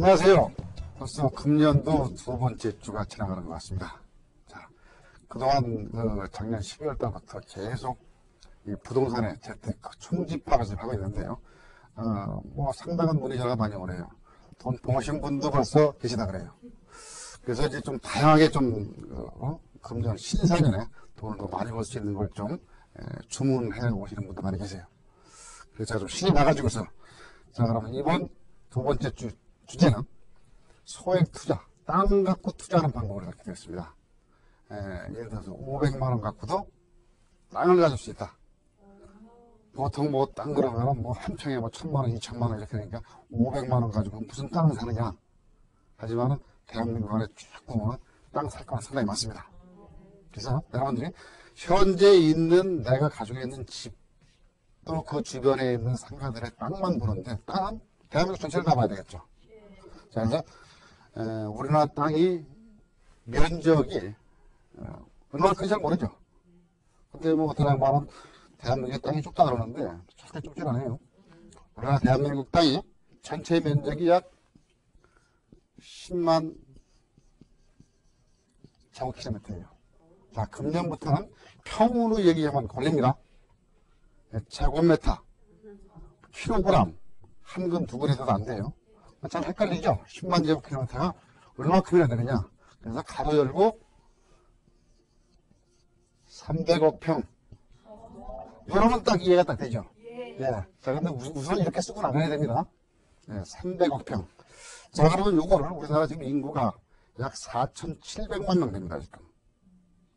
안녕하세요. 벌써 금년도 두 번째 주가 지나가는 것 같습니다. 자, 그동안 작년 12월 달부터 계속 이 부동산의 재테크 총집합을 하고 있는데요. 뭐 상당한 문의자가 많이 오네요. 돈 모으신 분도 벌써 계시다 그래요. 그래서 이제 좀 다양하게 좀 금년 신사년에 돈을 더 많이 벌 수 있는 걸 좀 주문해 오시는 분도 많이 계세요. 그래서 제가 좀 신이 나가지고서 자, 그러면 이번 두 번째 주제는 소액 투자, 땅 갖고 투자하는 방법을 갖게 되었습니다. 예를 들어서 500만원 갖고도 땅을 가질 수 있다. 보통 뭐 땅 그러면 뭐 한 평에 뭐 1000만원, 2000만원 이렇게 되니까 500만원 가지고 무슨 땅을 사느냐. 하지만은 대한민국 안에 쭉 보면 땅 살 거는 상당히 많습니다. 그래서 여러분들이 현재 있는 내가 가지고 있는 집, 또 그 주변에 있는 상가들의 땅만 보는데 땅은 대한민국 전체를 다 봐야 되겠죠. 자, 그래서 우리나라 땅이 면적이 얼마나 큰지 잘 모르죠. 근데 뭐 어떤 양반은 대한민국의 땅이 좁다 그러는데 절대 좁지 않아요. 우리나라 대한민국 땅이 전체 면적이 약 10만 제곱킬로미터예요. 자, 금년부터는 평으로 얘기하면 걸립니다. 제곱미터, 킬로그램, 한 근 두 근 해도 안 돼요. 참 헷갈리죠? 10만 제곱킬로미터가 얼마큼이나 되느냐. 그래서 가로 열고 300억 평. 이러면 딱 이해가 딱 되죠? 예. 자, 근데 우선 이렇게 쓰고 나가야 됩니다. 예, 300억 평. 자, 그러면 요거를 우리나라 지금 인구가 약 4,700만 명 됩니다, 지금.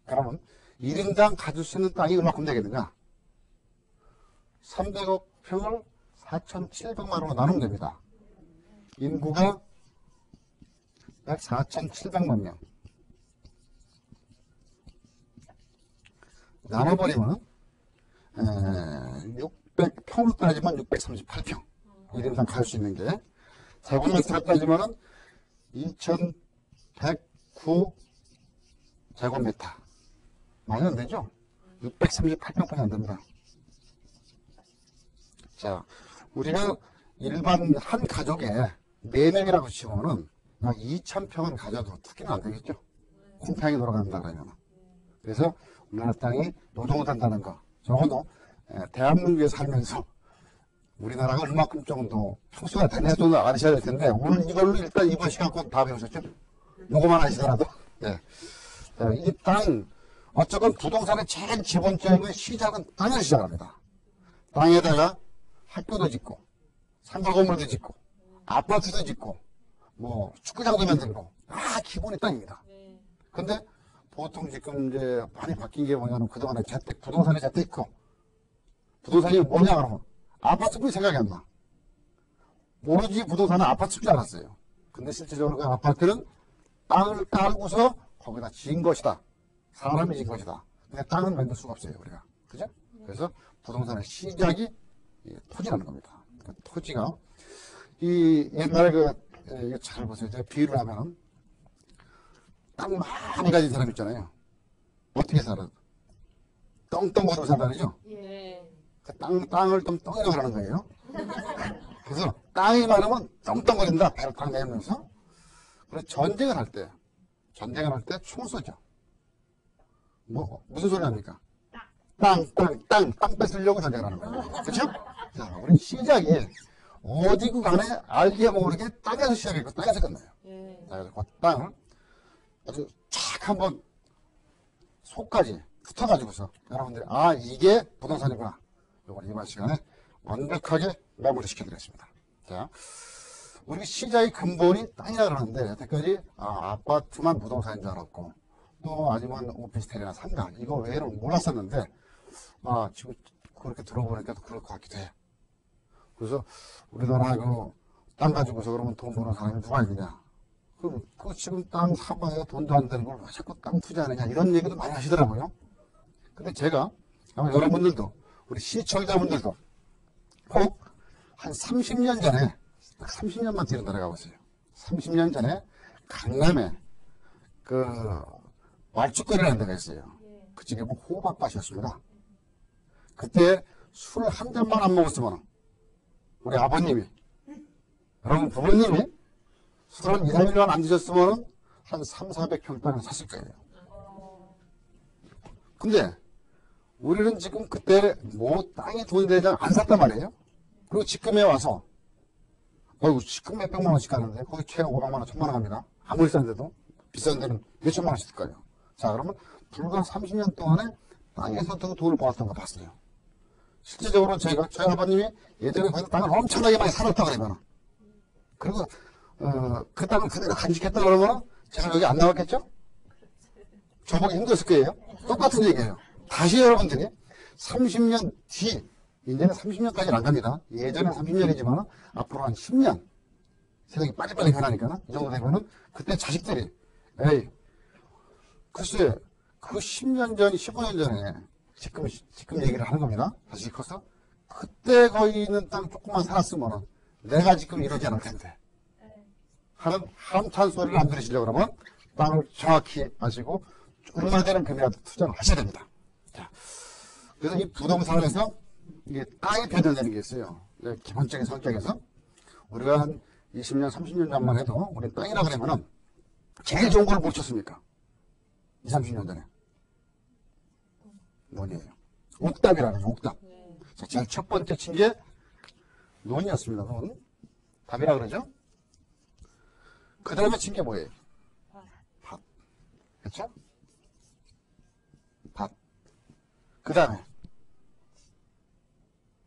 그러면 1인당 가질 수 있는 땅이 얼마큼 되겠느냐? 300억 평을 4,700만으로 나누면 됩니다. 인구가 약 4,700만 명. 나눠버리면 600평으로 따지면 638평. 1인당 갈 수 있는 게. 제곱미터로 따지면 2,109 제곱미터. 많이 안 되죠? 638평밖에 안 됩니다. 자, 우리가 일반 한 가족에 4명이라고 치고는 약 2,000평은 가져도 특히는 안 되겠죠. 콩탕이 돌아간다 그러면. 그래서 우리나라 땅이 노동을 한다는 거. 적어도 대한민국에 살면서 우리나라가 얼마큼 정도 평수가 되냐도 아셔야 될 텐데 오늘 이걸로 일단 이번 시간 꼭 다 배우셨죠? 요거만 아시더라도. 예. 자, 이 땅, 어쨌건 부동산의 제일 기본적인 시작은 땅에서 시작합니다. 땅에다가 학교도 짓고, 상가 건물도 짓고, 아파트도 짓고, 뭐 축구장도 만들고, 기본이 땅입니다. 근데 보통 지금 이제 많이 바뀐 게 뭐냐면 그동안에 부동산의 재테크. 부동산이 뭐냐 그러면 아파트뿐이 생각이 안 나. 오로지 부동산은 아파트인 줄 알았어요. 근데 실질적으로 그 아파트는 땅을 깔고서 거기다 지은 것이다. 사람이 지은 것이다. 근데 땅은 만들 수가 없어요, 우리가. 그죠? 그래서 부동산의 시작이 토지라는 겁니다. 그 토지가 이 옛날에 이거 잘 보세요. 제가 비유를 하면 땅 많이 가진 사람 있잖아요. 어떻게 살아? 떵떵거리고 산다죠? 예. 그 땅을 좀 떵이라고 하는 거예요. 그래서 땅이 많으면 떵떵거린다. 배를 탁 내면서. 그래서 전쟁을 할 때 총을 쏘죠. 무슨 소리 합니까? 땅 뺏으려고 전쟁을 하는 거예요. 그렇죠? 자, 우리 시작이 어디고 간에 알게 모르게 땅에서 시작했고 땅에서 끝나요. 자, 그래서 그 땅을 아주 쫙 한번 속까지 붙어가지고서 여러분들이 이게 부동산이구나. 이걸 이번 시간에 완벽하게 마무리 시켜드리겠습니다. 자, 우리 시장의 근본이 땅이라 그러는데 여태까지 아파트만 부동산인 줄 알았고 또 아니면 오피스텔이나 상가 이거 외에는 몰랐었는데 지금 그렇게 들어보니까 또 그럴 것 같기도 해요. 그래서 우리나라 땅 가지고서 그러면 돈 버는 사람이 누가 있느냐. 그 지금 땅 사봐야 돈도 안 되는 걸 왜 자꾸 땅 투자하느냐 이런 얘기도 많이 하시더라고요. 근데 제가 아마 여러분들도 우리 시청자분들도 꼭 한 30년 전에 30년만 뒤로 내려가 보세요. 30년 전에 강남에 말죽거리라는 데가 있어요. 그 집이 뭐 호박밭이었습니다. 그때 술 한 잔만 안 먹었으면 우리 아버님이 여러분 부모님이 술 한 2, 3일만 안 드셨으면 한 3, 400평 땅을 샀을 거예요. 근데 우리는 지금 그때 뭐 땅이 돈이 되지 안 샀단 말이에요. 그리고 지금에 와서 지금 몇백만 원씩 가는데 거기 최하 500만 원, 1000만 원 합니다. 아무리 싼 데도 비싼 데는 몇천만 원씩 들 거예요. 자, 그러면 불과 30년 동안에 땅에서 돈을 모았던 거 봤어요. 실제적으로 저희 아버님이 예전에 거기서 땅을 엄청나게 많이 사놨다 그러면 그리고 그 땅을 그대로 간직했다 그러면 제가 여기 안 나왔겠죠? 저보기 힘들었을 거예요. 똑같은 얘기예요. 다시 여러분들이 30년 뒤 이제는 30년까지는 안 갑니다. 예전엔 30년이지만 앞으로 한 10년 세상이 빨리빨리 변하니까 이 정도 되면은 그때 자식들이 글쎄 그 10년 전 15년 전에 지금 얘기를 하는 겁니다. 다시 커서 그때 거기 있는 땅 조금만 살았으면 내가 지금 이러지 않을 텐데 하는 한탄 소리를 안 들으시려고 그러면 땅을 정확히 아시고 얼마 되는 금이라도 투자를 하셔야 됩니다. 자, 그래서 이 부동산에서 이게 땅이 변화되는 게 있어요. 기본적인 성격에서 우리가 한 20년, 30년 전만 해도 우리 땅이라 그러면은 제일 좋은 걸 못 쳤습니까? 20, 30년 전에. 논이에요. 옥답이라는 거죠, 옥답. 자, 제일 첫 번째 친 게 논이었습니다. 논. 답이라 그러죠? 그 다음에 친 게 뭐예요? 밭. 그렇죠? 밭. 그 다음에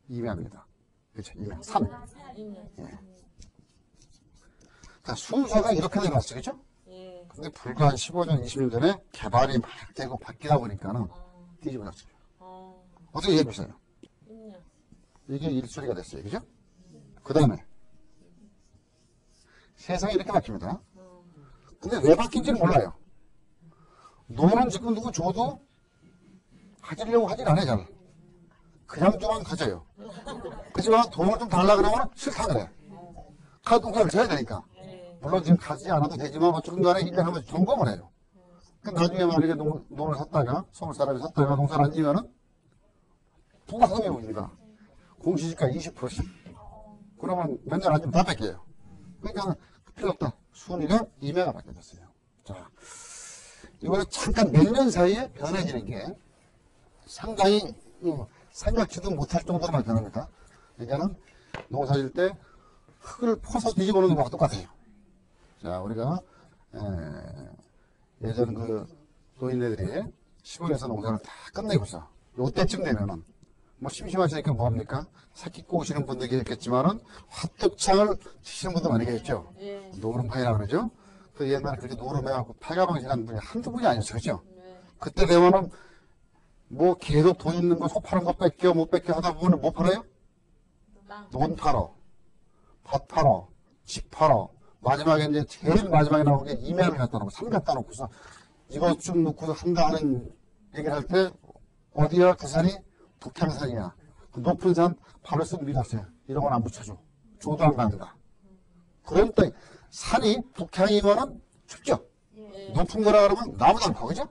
임야입니다. 그렇죠? 임야. 산. 예. 자, 순서가 이렇게 내려왔죠. 그렇죠? 근데 불과 한 15년, 20년 전에 개발이 막 되고 바뀌다 보니까는 뒤집어졌어요. 어떻게 해보세요? 이게 일소리가 됐어요. 그죠? 그 다음에 세상이 이렇게 바뀝니다. 근데 왜 바뀐지는 몰라요. 노는 지금 누구 줘도 가지려고 하진 않아요. 잘. 그냥 좀만 가져요. 그렇지만 돈을 좀 달라 그러면 싫다 그래. 카드값을 줘야 되니까. 물론 지금 가지 않아도 되지만 어쨌든 간에 1년에 한 번씩 점검을 해요. 그 나중에 만약에 논을 샀다가 서울 사람이 샀다가 농사를 안 지면은 부가세금이 옵니다. 공시지가 20%씩. 그러면 몇 년 안 지면 다 뺏겨요. 그러니까 필요 없다. 순위가 임야가 바뀌어졌어요. 자, 이거는 잠깐 몇 년 사이에 변해지는 게 상당히 생각지도 못할 정도로만 변합니다. 그러니까는 농사 질 때 흙을 퍼서 뒤집어 놓는 거랑 똑같아요. 자, 우리가 예전 노인네들이 시골에서 농사를 다 끝내고서 요때쯤 되면은 뭐 심심하시니까 뭐합니까? 새끼 꼬시는 분도 계셨겠지만은 화뚝창을 치시는 분도 많이 계셨죠. 노름파이라 그러죠. 그 옛날에 그렇게 노름해갖고 패가방식하는 분이 한두 분이 아니었어요. 그죠? 그때 되면은 뭐 계속 돈 있는 거 소 파는 거 뺏겨 못 뺏겨 하다 보면 뭐 팔아요? 논 팔어, 밭 팔어, 집 팔어. 마지막에 이제 제일 마지막에 나오는 게 임야를 갖다 놓고 산 갖다 놓고서 이거 좀 놓고서 한다 하는 얘기를 할 때 어디야 그 산이? 북향산이야. 그 높은 산 발을 쓱 밀었어요. 이런 건 안 붙여줘. 줘도 안 간다. 그럼 또 산이 북향이면은 춥죠. 높은 거라 그러면 나무도 않고 그죠?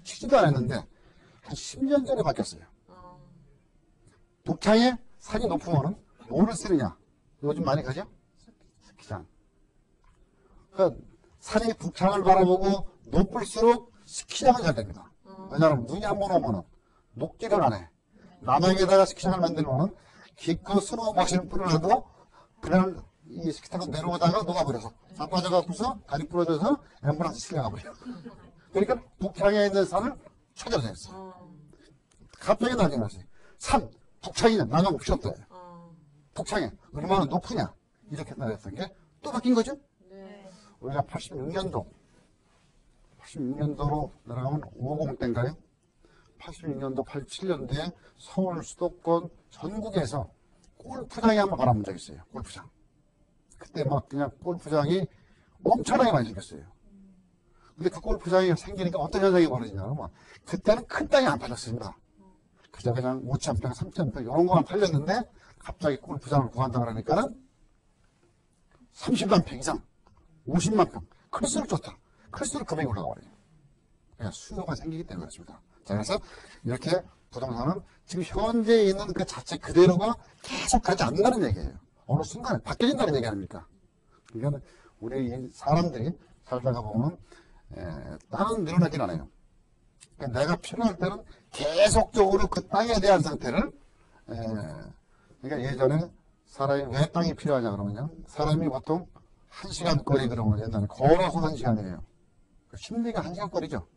치지도 않았는데 한 10년 전에 바뀌었어요. 북향에 산이 높으면은 뭐를 쓰느냐? 요즘 많이 가죠? 스키장. 그러니까 산이 북향을 바라보고 높을수록 스키장은 잘 됩니다. 왜냐하면 눈이 한 번 오면은 녹지를 안 해. 남양에다가 스키장을 만들면은 기껏 스노우 머신을 뿌려놔도 그냥 이 스키 타고 내려오다가 녹아버려서 자빠져갖고서 다리 부러져서 앰뷸런스 실려가버려. 그러니까 북향에 있는 산을 찾아다녔어요. 갑자기 나타났어요. 산, 북창이냐? 나가 필요 없다. 북창에 얼마나 높으냐? 이렇게 나왔던 게 또 바뀐 거죠? 네. 우리가 86년도로 내려가면 50대인가요? 86년도, 87년도에 서울 수도권 전국에서 골프장이 한번 바라본 적이 있어요. 골프장. 그때 막 그냥 골프장이 엄청나게 많이 생겼어요. 근데 그 골프장이 생기니까 어떤 현상이 벌어지냐면 그때는 큰 땅이 안 팔렸습니다. 그저 그냥 5,000평, 3,000평 이런 거만 팔렸는데 갑자기 골프장을 구한다 그러니까는 30만 평 이상, 50만 평. 클수록 좋다. 클수록 금액이 올라가버려요. 그냥 수요가 생기기 때문에 그렇습니다. 자, 그래서 이렇게 부동산은 지금 현재 있는 그 자체 그대로가 계속 가지 않는다는 얘기예요. 어느 순간에 바뀌어진다는 얘기 아닙니까? 그러니까 우리 사람들이 살다가 보면 땅은 늘어나진 않아요. 그러니까 내가 필요할 때는 계속적으로 그 땅에 대한 상태를 그러니까 예전에 사람이 왜 땅이 필요하냐 그러면요. 사람이 보통 1시간 거리 그러면 옛날에 걸어서 1시간이에요. 심리가 1시간 거리죠.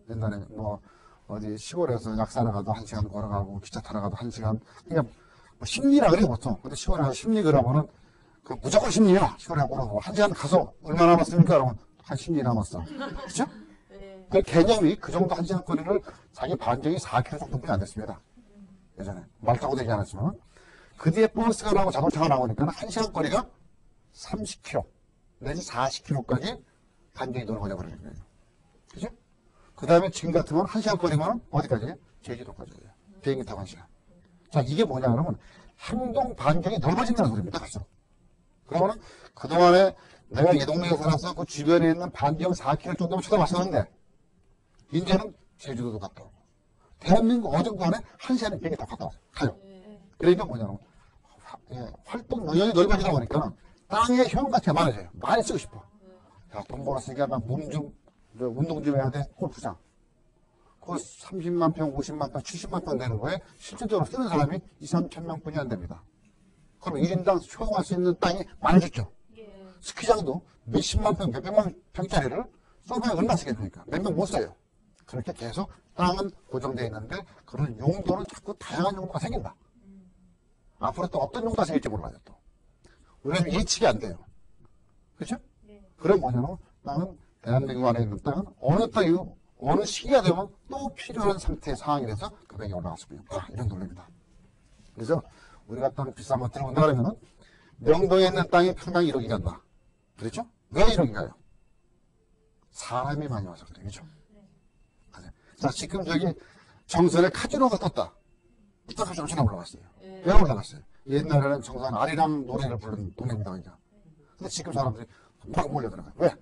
옛날에 뭐 어디 시골에서 약 사러 가도 1시간 걸어가고 기차 타러 가도 1시간. 그냥 뭐 심리라 그래요 보통. 근데 시골에 가서 심리 그러면은 그 무조건 심리야. 시골에 가고 1시간 가서 얼마 남았습니까? 그러면 한 심리 남았어. 그렇죠? 그 개념이 그 정도 1시간 거리를 자기 반경이 4km 정도뿐이 안 됐습니다. 예전에 말 타고 되지 않았지만 그 뒤에 버스가 나오고 자동차가 나오니까 1시간 거리가 30km 내지 40km까지 반경이 넓어져 버리는 거예요. 그죠? 그 다음에 지금 같으면 1시간 거리면 어디까지? 제주도까지. 비행기 타고 1시간. 자, 이게 뭐냐 그러면 행동 반경이 넓어진다는 소리입니다. 갈수록. 그러면은 그동안에 내가 이 동네에 살아서 그 주변에 있는 반경 4km 정도만 쳐다봤었는데 이제는 제주도도 갔다 오고 대한민국 어정도 안에 1시간에 비행기 타고 갔다 와요. 가요. 그러니까 뭐냐면 활동 영역이 넓어지다 보니까 땅의 효용가치가 많아져요. 많이 쓰고 싶어. 야, 돈 벌었으니까 나 운동 좀 해야 돼. 골프장. 그 30만 평, 50만 평, 70만 평 되는 거에 실질적으로 쓰는 사람이 2, 3천 명뿐이 안 됩니다. 그럼 1인당 효용할 수 있는 땅이 많아졌죠. 스키장도 몇십만 평, 몇백만 평짜리를 써봐야 얼마 쓰겠습니까? 몇 명 못 써요. 그렇게 계속 땅은 고정되어 있는데 그런 용도는 자꾸 다양한 용도가 생긴다. 앞으로 또 어떤 용도가 생길지 몰라요. 또 우리가 예측이 안 돼요. 그렇죠? 그럼 뭐냐면 땅은 대한민국 안에 있는 땅은 어느 땅이 어느 시기가 되면 또 필요한 상태의 상황이 돼서 금액이 올라갈 수가 있다. 이런 논리입니다. 그래서 우리가 땅 비싼 거 들어온다 그러면은 명동에 있는 땅이 평당 1억이 간다. 그렇죠? 왜 1억인가요? 사람이 많이 와서 그래요. 그렇죠? 자, 지금 저기 정선에 카지노가 떴다. 이따가 엄청 올라갔어요. 왜 올라갔어요? 옛날에는 정선 아리랑 노래를 부르는 동네입니다. 그러니까. 근데 지금 사람들이 막 몰려들어가요. 왜?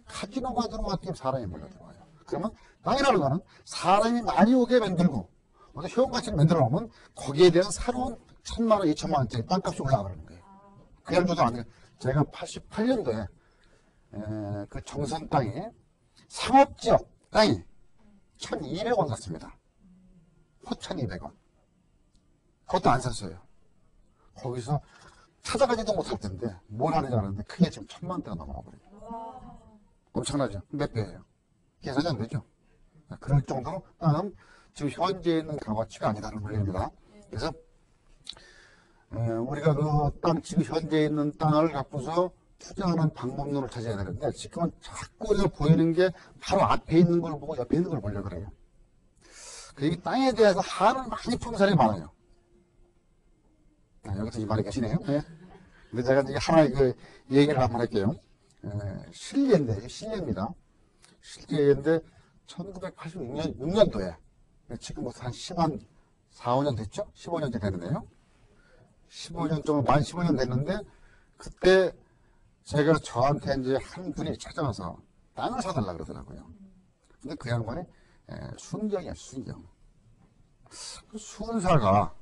카지노가 들어왔기 사람이 몰려들어와요. 그러면 땅이라는 거는 사람이 많이 오게 만들고 어떤 효용가치를 만들어 놓으면 거기에 대한 새로운 1,000만 원, 2천만 원짜리 땅값이 올라가는 거예요. 그냥 저도 안 돼요. 제가 88년도에 그 정선 땅이 상업지역 땅이 1,200원 샀습니다. 4,200원. 그것도 안 샀어요. 거기서 찾아가지도 못할 텐데 뭘 하는지 아는데 그게 지금 1,000만 원대가 넘어가 버려요. 엄청나죠? 몇 배예요? 계산이 안 되죠? 그럴 정도로 땅은 지금 현재 있는 값어치가 아니다는 논리입니다. 그래서 우리가 그 땅, 지금 현재 있는 땅을 갖고서 투자하는 방법론을 찾아야 되는데 지금은 자꾸 우리가 보이는 게 바로 앞에 있는 걸 보고 옆에 있는 걸 보려고 그래요. 이 땅에 대해서 한을 많이 푸는 사람이 많아요. 여기서 이 말이 계시네요. 네. 근데 제가 이제 하나 그 얘기를 한번 할게요. 신례인데, 신례입니다. 신례인데 1986년도에 지금부터 한 4, 5년 됐죠? 15년 되는데요. 15년 정도, 만 15년 됐는데 그때 제가 저한테 이제 한 분이 찾아와서 땅을 사달라 그러더라고요. 근데 그 양반이 순경이야, 순경. 그 순사가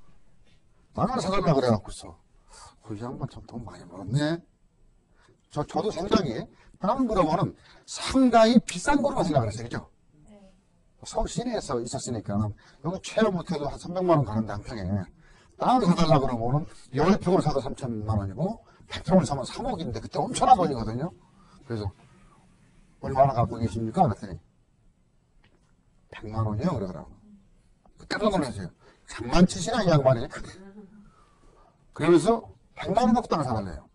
땅을 사달라 그래갖고서 그 양반 참 돈 많이 벌었네. 저도 생각이 땅 그러면은 상당히 비싼 거로만 생각을 했어요. 그죠? 서울 시내에서 있었으니까 여기 최고 못해도 한 300만 원 가는데 한 평에 땅을 사달라 그러면은 10평을 사도 3천만 원이고 100평을 사면 3억인데 그때 엄청난 돈이거든요. 그래서 얼마나 갖고 계십니까? 그랬더니 100만 원이요? 그러더라고. 깜짝 놀랐어요. 장난치시나 이 양반이. 그러면서 100만 원 갖고 땅을 사달래요.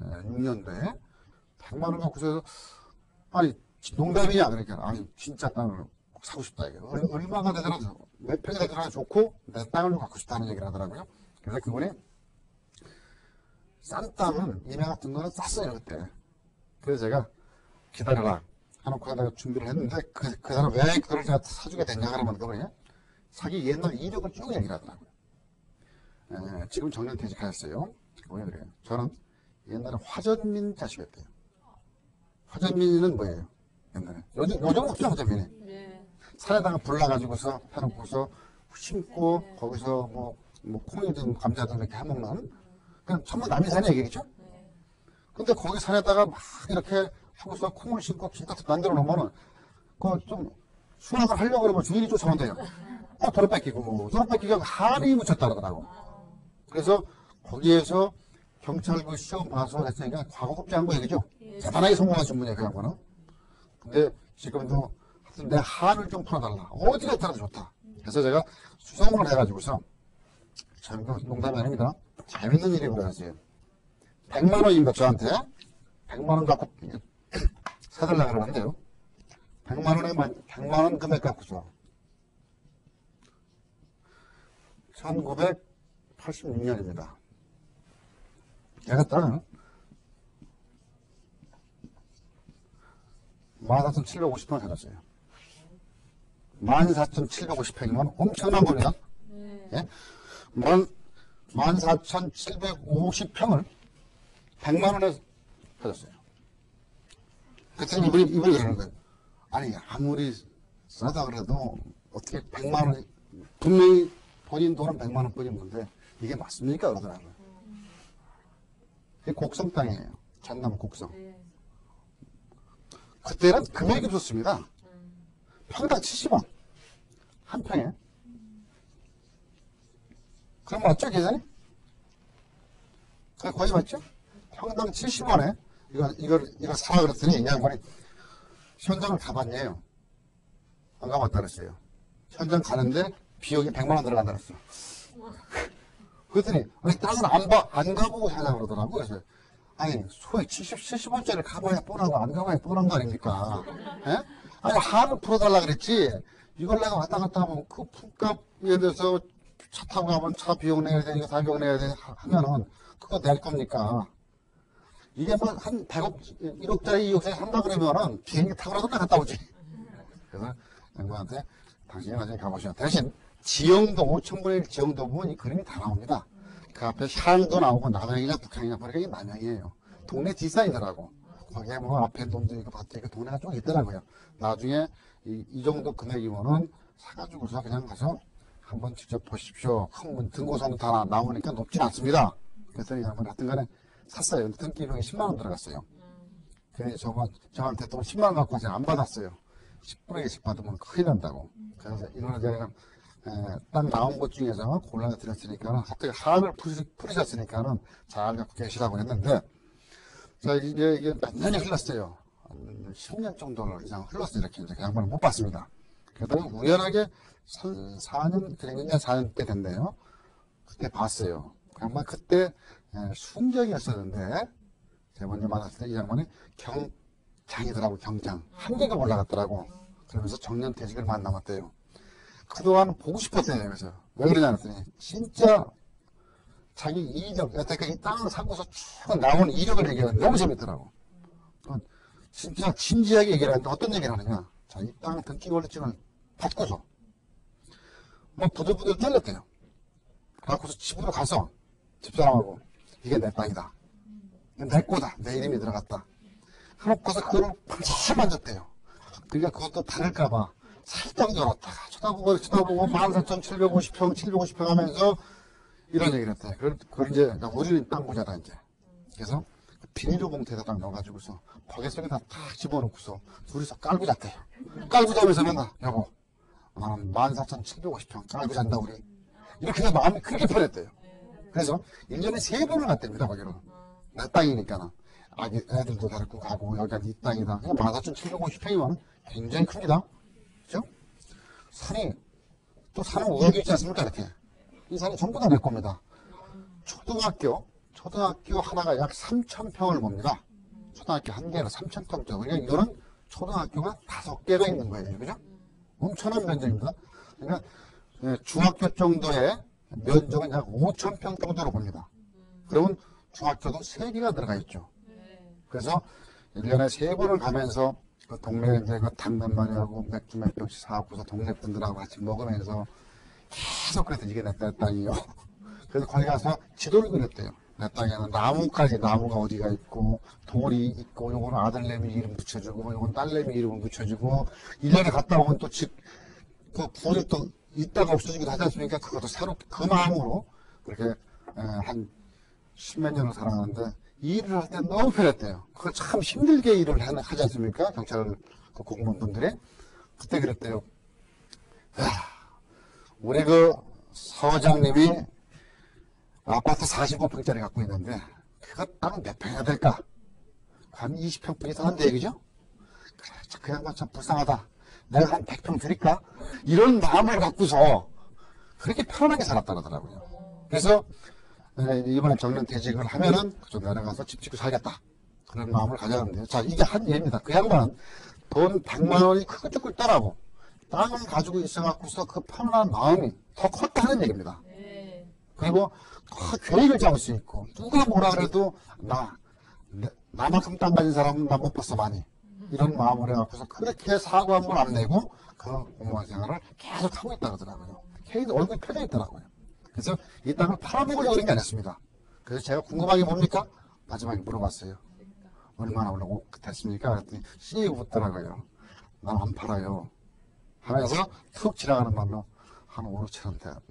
6년도에 100만 원 갖고서 아니 농담이냐 그러니까 아니 진짜 땅을 사고 싶다 이게 얼마가 되더라도 몇 평이 되더라도 좋고 내 땅을 좀 갖고 싶다는 얘기를 하더라고요. 그래서 그분이 싼 땅은 임야 같은 거는 쌌어요 그때. 그래서 제가 기다려라 해놓고 내가 준비를 했는데 그 사람 왜 그걸 제가 사주게 됐냐 그러면 그분이 자기 옛날 이력을 쭉 얘기를 하더라고요. 지금 정년 퇴직하셨어요. 그분이 그래요. 저는 옛날에 화전민 자식이었대요. 화전민은 뭐예요? 옛날에 요즘 없죠 화전민이. 산에다가 불 나가지고서 해놓고서 심고 거기서 뭐 콩이든 감자든 이렇게 해먹는 그냥 전부 남의 산 얘기겠죠? 근데 거기 산에다가 막 이렇게 하고서 콩을 심고 길같이 만들어 놓으면은 그 좀 수확을 하려고 그러면 주인이 쫓아온대요. 돈을 뺏기고 한이 묻혔다 그러더라고. 그래서 거기에서 경찰국 시험 봐서 했으니까 과거급제한 거 얘기죠. 대단하게 성공하신 분이에요 그 양반은. 근데 지금도 하여튼 내 한을 좀 풀어달라. 어디가 있더라도 좋다. 그래서 제가 수성을 해가지고서 참 농담이 아닙니다. 재밌는 일이 벌어졌어요. 100만 원입니다 저한테. 100만 원 갖고 사달라 그러는데요. 100만 원 금액 갖고서 1986년입니다. 제가 땅을 14,750평 사줬어요. 14,750평이면 엄청난 겁니다. 예? 14,750평을 100만 원에 사줬어요. 그때 이분이 그러는 거예요. 아니 아무리 싸다 그래도 어떻게 100만 원 분명히 본인 돈은 100만 원 뿐인 건데 이게 맞습니까? 그러더라고요. 이게 곡성 땅이에요. 전남 곡성. 그때는 금액이 없었습니다. 평당 70원. 한 평에. 그럼 맞죠, 계산이? 거의 맞죠? 평당 70원에 이걸 사라 그랬더니 이 양반이 현장을 가봤네요. 안 가봤다 그랬어요. 현장 가는데 비용이 100만 원 들어간다 그랬어. 그랬더니 아니 땅을 안 가보고 사자 그러더라고. 그래서 아니 소액 70원짜리 가봐야 뻔하고 안 가봐야 뻔한 거 아닙니까? 예? 아니 한을 풀어달라 그랬지. 이걸 내가 왔다 갔다 하면 그 품값에 대해서 차 타고 가면 차 비용 내야 돼, 이거 다 비용 내야 돼 하면은 그거 낼 겁니까? 이게 뭐 한 100억, 1억짜리 2억짜리 한다 그러면은 비행기 타고라도 나갔다 오지. 그래서 양반한테 당신이 나중에 가보시면 대신 지형도 5,000분의 1 지형도 보면 이 그림이 다 나옵니다. 그 앞에 향도 나오고 남양이냐 북한이냐 보니까 이게 남양이에요. 동네 뒷산이더라고. 거기에 뭐 앞에 돈도 있고 밭도 있고 동네가 좀 있더라고요. 나중에 이 정도 금액이면은 사가지고서 그냥 가서 한번 직접 보십시오. 한번 등고선도 다 나오니까 높진 않습니다. 그랬더니 한번 하여튼 간에 샀어요. 근데 등기 비용이 10만 원 들어갔어요. 그래서 저한테 또 10만 원 갖고 안 받았어요. 10분의 1씩 받으면 큰일 난다고. 그래서 이거는 제가 딱 나온 것 중에서 골라서 드렸으니까는 하여튼 한을 풀으셨으니까는 잘 갖고 계시라고 했는데 자 이게 몇 년이 흘렀어요. 10년 정도 이상 흘렀어요. 이렇게 이제 그 양반을 못 봤습니다. 그러다가 우연하게 4년, 그냥 1년 4년 때 됐네요. 그때 봤어요. 그 양반 그때 순경이었었는데 제가 먼저 만났을 때 이 양반이 경장이더라고. 경장 한 개가 올라갔더라고. 그러면서 정년퇴직을 만 남았대요. 그동안 보고 싶었대요. 그래서 왜 그러냐 했더니 진짜 자기 이력 여태까지 땅을 사고서 쭉 나온 이력을 얘기하는데 너무 재밌더라고. 진짜 진지하게 얘기를 하는데 어떤 얘기를 하느냐. 자, 이 땅 등기 권리증을 받고서 뭐 부들부들 떨렸대요. 그래서 집으로 가서 집사람하고 이게 내 땅이다. 내 거다. 내 이름이 들어갔다. 해놓고서 그걸 반짝 만졌대요. 그러니까 그것도 다를까봐 살짝 열었다가 쳐다보고 14,750평, 750평 하면서 이런 얘기를 했대. 그걸 이제 우리는 땅 부자다 이제. 그래서 비닐로 봉투에다 딱 넣어가지고서 버개 속에다 탁 집어넣고서 둘이서 깔고 잤대요. 깔고 자면서 맨날 여보 나는 14,750평 깔고 잔다 우리. 이렇게 해서 마음이 그렇게 편했대요. 그래서 1년에 3번을 갔답니다 거기로. 내 땅이니까는. 애들도 데리고 가고 여기가 네 땅이다. 14,750평이면 굉장히 큽니다. 그죠? 산이 또 산은 우럭이 있지 않습니까 이렇게. 이 산이 전부 다 내 겁니다. 초등학교 초등학교 하나가 약 3,000평을 봅니다. 초등학교 한 개는 3,000평. 그러니까 이거는 초등학교가 5개가 있는 거예요. 그죠? 엄청난 면적입니다. 그러니까 중학교 정도의 면적은 약 5,000평 정도로 봅니다. 그러면 중학교도 3개가 들어가 있죠. 그래서 1년에 3번을 가면서 그 동네에 이제 그 당면 많이 하고 맥주 몇 병씩 사고서 동네 분들하고 같이 먹으면서 계속 그랬더니 이게 내 땅이요. 그래서 거기 가서 지도를 그렸대요. 내 땅에는 나무까지 나무가 어디가 있고 돌이 있고 요거는 아들내미 이름 붙여주고 요건 딸내미 이름 붙여주고 1년에 갔다 오면 또 집 그 부울이 또 있다가 없어지기도 하지 않습니까? 그것도 새롭게 그 마음으로 그렇게 한 10몇 년을 살아가는데 일을 할 때 너무 편했대요. 그거 참 힘들게 일을 하지 않습니까? 경찰 그 공무원분들이 그때 그랬대요. 우리 그 서장님이 아파트 45평짜리 갖고 있는데 그거 땅은 몇 평이나 될까? 한 20평 이상 한데 얘기죠? 그래, 그 양반 참 불쌍하다. 내가 한 100평 드릴까? 이런 마음을 갖고서 그렇게 편하게 살았다 그러더라고요. 그래서 이번에 정년 퇴직을 하면은 그쪽 내려가서 집 짓고 살겠다. 그런 마음을 가졌는데요. 자, 이게 한 예입니다. 그 양반은 돈 100만 원이 크고 있더라고. 땅을 가지고 있어갖고서 그 편안한 마음이 더 컸다는 얘기입니다. 그리고 계획을 잡을 수 있고 누가 뭐라 그래도 나만큼 땅 가진 사람은 나 못 봤어 많이. 이런 마음을 해갖고서 그렇게 사고 한 번 안 내고 그 공무원 생활을 계속 하고 있다 그러더라고요. 계속 얼굴이 펴져 있더라고요. 그래서 이 땅을 팔아먹으려고 그런 게 아니었습니다. 그래서 제가 궁금한 게 뭡니까? 마지막에 물어봤어요. 얼마나 올라고 됐습니까? 그랬더니 씩 웃더라고요. 난 안 팔아요. 하면서 툭 지나가는 말로 한 5, 6천원대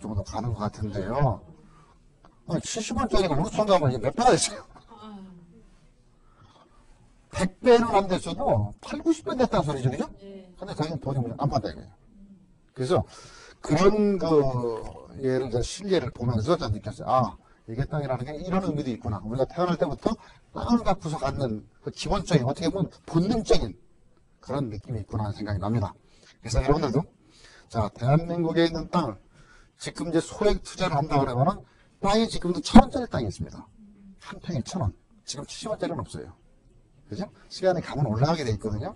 정도 가는 것 같은데요. 70원짜리가 5천 가면 몇 배가 됐어요? 100배는 안 됐어도 8, 90배 됐다는 소리죠, 그죠? 근데 당연히 돈이 안 받아야 돼요. 그래서 그런 예를 들어 실례를 보면서 저는 느꼈어요. 아, 이게 땅이라는 게 이런 의미도 있구나. 우리가 태어날 때부터 땅을 갖고서 갖는 그 기본적인, 어떻게 보면 본능적인 그런 느낌이 있구나 하는 생각이 납니다. 그래서 여러분들도, 자, 대한민국에 있는 땅을 지금 이제 소액 투자를 한다고 하면은 땅이 지금도 1,000원짜리 땅이 있습니다. 한 평에 1,000원. 지금 70원짜리는 없어요. 그죠? 시간이 가면 올라가게 돼 있거든요.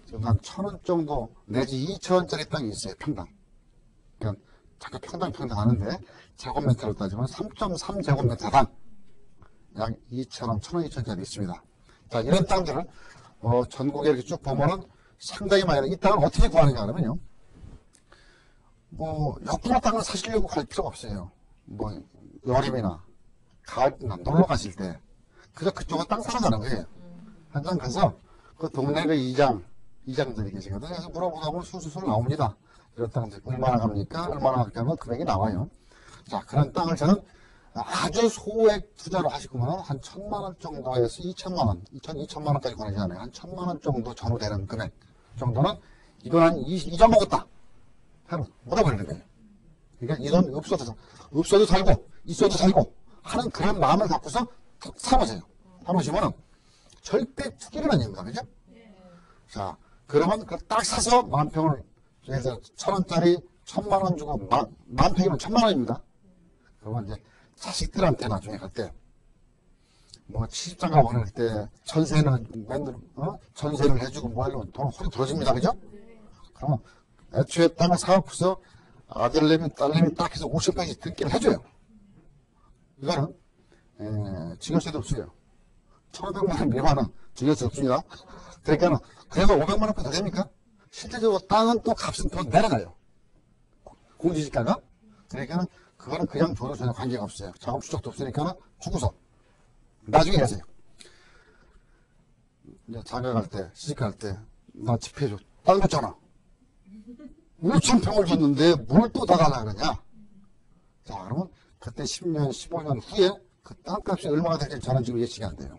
지금 한 1,000원 정도 내지 2,000원짜리 땅이 있어요, 평당. 그러니까 잠깐 평당 하는데 제곱미터로 따지면 3.3제곱미터당 약 2,000원, 1,000원, 2,000원짜리 있습니다. 자, 이런 땅들을 전국에 이렇게 쭉 보면은 상당히 많이, 이 땅을 어떻게 구하느냐 하면요. 옆으로 땅을 사시려고 갈 필요가 없어요. 여름이나 가을이나 놀러 가실 때 그래서 그쪽은 땅 사러 가는 거예요. 한장 가서 그 동네 그 이장들이 계시거든요. 그래서 물어보다 보면 술술 나옵니다. 이런 땅 얼마나 갑니까? 얼마나 하면 금액이 나와요. 자, 그런 땅을 저는 아주 소액 투자로 하시고만 한 1,000만 원 정도에서 2,000만 원, 2,000만 원까지 권하지 않아요. 한 1,000만 원 정도 전후되는 금액 정도는 이건 한 잊어먹었다. 하루 묻어버리는 거예요. 그러니까 이런 없어도 살고 있어도 살고 하는 그런 마음을 갖고서 사보세요. 사보시면은 절대 투기는 아닙니다. 그죠? 자, 그러면 딱 사서 10,000평을, 그래서 1,000원짜리 1,000만 원 주고 10,000평이면 1,000만 원입니다. 그러면 이제 자식들한테 나중에 갈 때, 취직장가 보낼 때, 전세를 해주고 하려면 돈 홀이 들어집니다. 그죠? 그러면 애초에 땅을 사갖고서 아들내미, 딸내미 딱 해서 50평씩 등기를 해줘요. 이거는, 증여세도 없어요. 1,500만 원 미만은 증여세 없습니다. 그러니까 그래도 500만 원까지 더 됩니까? 실제적으로 땅은 또 값은 더 내려가요. 공시지가가. 그러니까 그거는 그냥 줘도 전혀 관계가 없어요. 작업 추적도 없으니까 주고서 나중에 하세요. 이제 장가 갈 때, 시집 갈 때 나 집해줘. 땅 줬잖아. 5,000평을 줬는데 뭘 또 다 달라 그러냐? 자, 그러면 그때 10년, 15년 후에 그 땅값이 얼마가 될지 저는 지금 예측이 안 돼요.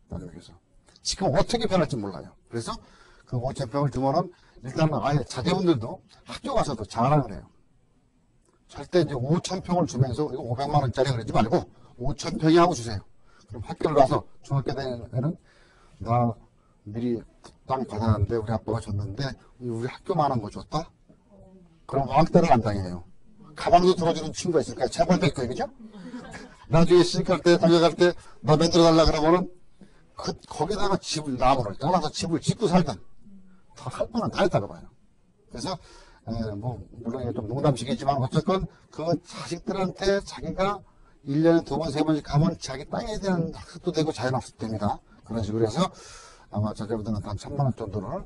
그래서 지금 어떻게 변할지 몰라요. 그래서 그 5,000평을 주면은 일단은 아예 자제분들도 학교 가서도 자랑을 해요. 절대 이제 5,000평을 주면서 이거 500만 원짜리 그러지 말고 5,000평이 하고 주세요. 그럼 학교를 가서 중학교 다니는 나 미리 땅 받았는데 우리 아빠가 줬는데 우리 학교만한 거 줬다? 그럼 왕따를 안 당해요. 가방도 들어주는 친구가 있을까요? 재벌 될 거예요, 그죠? 나중에 시집갈 때, 장가 갈 때, 너 만들어 달라 그러면은, 거기다가 집을, 나무를 따라서 집을 짓고 살던, 더 할 뻔한 다 했다고 봐요. 그래서, 물론 이게 좀 농담식이지만, 어쨌건, 그 자식들한테 자기가 1년에 2번, 3번씩 가면 자기 땅에 대한 학습도 되고 자연학습도 됩니다. 그런 식으로 해서, 아마 저자분들은 한 3만원 정도를,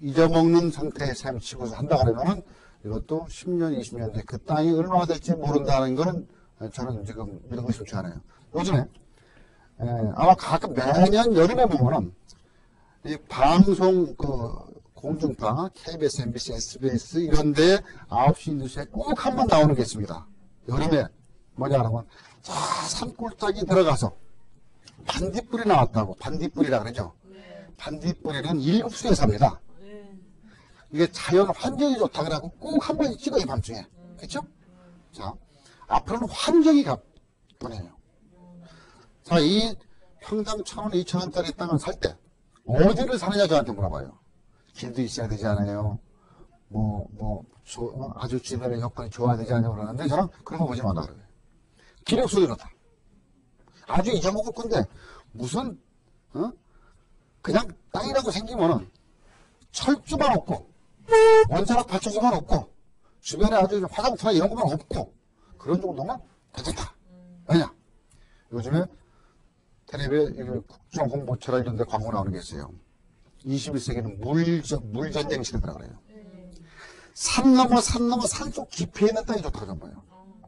잊어먹는 상태의 삶 치고서 한다 그러면은, 이것도 10년, 20년 뒤에 그 땅이 얼마나 될지 모른다는 거는 저는 지금 이런 거 쉽지 않아요. 요즘에, 아마 가끔 매년 여름에 보면은, 이 방송, 공중파, KBS, MBC, SBS 이런 데 9시 뉴스에 꼭 한 번 나오는 게 있습니다. 여름에 뭐냐 하면, 산골짜기 들어가서 반딧불이 나왔다고, 반딧불이라 그러죠. 반딧불이는 7수에 삽니다. 이게 자연 환경이 좋다 그러고 꼭 한 번씩 찍어요, 밤중에. 그쵸? 자, 앞으로는 환경이 보내요. 자, 이 평당 1,000원, 2,000원짜리 땅을 살 때, 어디를 사느냐 저한테 물어봐요. 길도 있어야 되지 않아요? 아주 주변의 여건이 좋아야 되지 않냐고 그러는데, 저는 그런 거 보지 말라 그래요. 길 없어 이렇다. 아주 잊어먹을 건데, 무슨, 그냥 땅이라고 생기면은, 철조만 없고, 원자력 발전소만 없고, 주변에 아주 화장터나 이런 것만 없고, 그런 정도면 괜찮다. 왜냐? 요즘에 텔레비에 국정홍보처라 이런 데 광고 나오는 게 있어요. 21세기는 물전쟁 시대라고 그래요. 산 넘어 산속 깊이에 있는 땅이 좋다고 하는 거예요.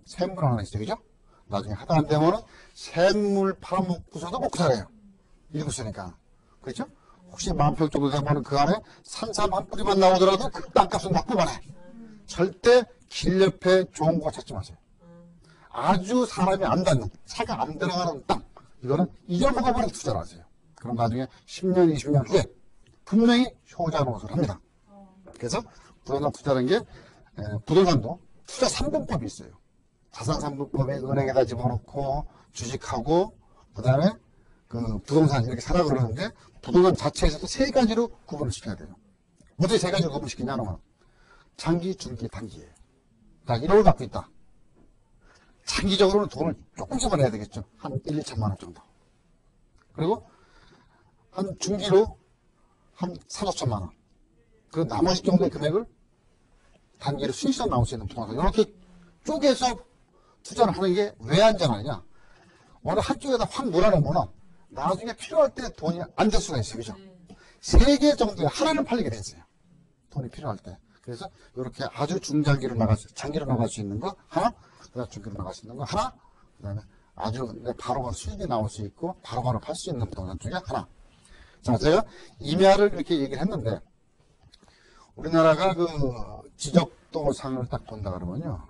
샘물 하나 있어요. 그죠? 나중에 하다 안 되면은 샘물 팔아먹고서도 먹고 살아요. 7수니까. 그렇죠? 혹시 10,000평 정도 되면 그 안에 산삼 한 뿌리만 나오더라도 그 땅값은 막 뽑아내. 절대 길 옆에 좋은 거 찾지 마세요. 아주 사람이 안 닿는, 차가 안 들어가는 땅. 이거는 잊어먹어버리고 투자를 하세요. 그럼 나중에 10년, 20년 후에 분명히 효자 노릇을 합니다. 그래서 부동산 투자라는 게, 부동산도 투자 3분법이 있어요. 자산 3분법에 은행에다 집어넣고 주식하고, 그 다음에 그 부동산 이렇게 사라 그러는데, 부동산 자체에서도 3가지로 구분을 시켜야 돼요. 어떻게 3가지로 구분시키냐면, 장기, 중기, 단기예요. 자, 1억을 갖고 있다. 장기적으로는 돈을 조금 집어내야 되겠죠. 한 1, 2천만 원 정도. 그리고 한 중기로 한 3, 5천만 원. 그리고 나머지 정도의 금액을 단기로 수익성 나올 수 있는 부동산. 이렇게 쪼개서 투자를 하는 게 왜 안전하냐. 어느 한쪽에다 확 몰아넣으면 나중에 필요할 때 돈이 안 될 수가 있어요. 그죠? 3개 정도에 하나는 팔리게 돼 있어요. 돈이 필요할 때. 그래서 이렇게 아주 중장기로 장기로 나갈 수 있는 거 하나, 그다음 중기로 나갈 수 있는 거 하나, 그다음에 아주 바로바로 수익이 나올 수 있고 바로바로 팔 수 있는 부동산 중에 하나. 자, 제가 임야를 이렇게 얘기를 했는데, 우리나라가 그 지적도상을 딱 본다 그러면요,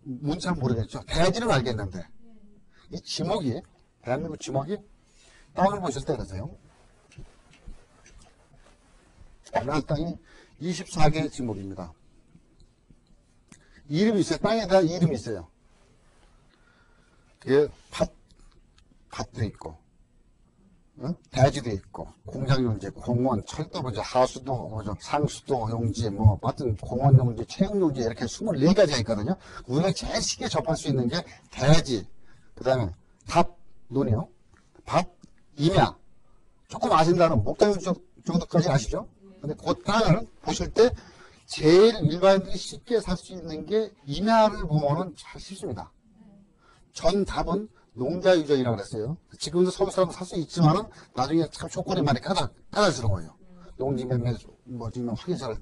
뭔지 잘 모르겠죠. 대지는 알겠는데 이 지목이, 대한민국 지목이 땅을 보실 때 그러세요. 우리나라 땅이 24개 지목입니다. 이름이 있어요. 땅에 대한 이름이 있어요. 그게 밭도 있고, 대지도 있고, 공장용지, 공원, 철도부지, 하수도, 상수도 용지, 하여튼 공원 용지, 체육 용지 이렇게 24가지가 있거든요. 우리가 제일 쉽게 접할 수 있는 게 대지, 그 다음에 논이요. 밭, 임야. 조금 아신다는 목장 정도까지 아시죠? 근데 그 땅을 보실 때 제일 일반인들이 쉽게 살 수 있는 게 임야를 보면은 잘 쉽습니다. 전 답은 농자 유전이라고 그랬어요. 지금도 서울 사람도 살 수 있지만은 나중에 참 조건이 많이 까다스러워요. 농지 매매, 지금 확인서를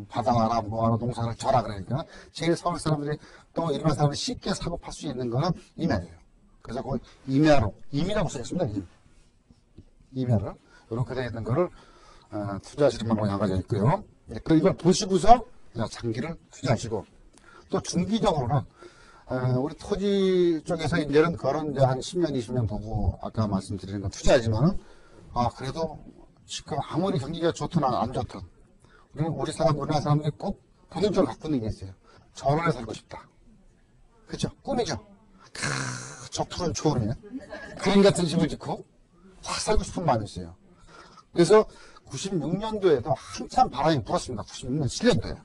받아와라, 뭐하라, 농사를 져라 그러니까 제일 서울 사람들이 또 일반 사람들이 쉽게 사고 팔 수 있는 거는 임야예요. 그래서 그 임이라고 써있습니다. 임야를. 이렇게 되어 있는 거를 투자하시는 방법이 한 가지 있고요. 이걸 보시고서 장기를 투자하시고, 또 중기적으로는 우리 토지 쪽에서 이제는 그런 이제 한 10년, 20년 보고 아까 말씀드리는 건 투자하지만은 그래도 지금 아무리 경기가 좋든 안 좋든 우리나라 사람들이 꼭 본능적으로 갖고 있는 게 있어요. 전원에 살고 싶다. 그렇죠? 꿈이죠. 저 푸른 초원에 그림 같은 집을 짓고 확 살고 싶은 마음이 있어요. 그래서 96년도에도 한참 바람이 불었습니다. 96년, 7년도에.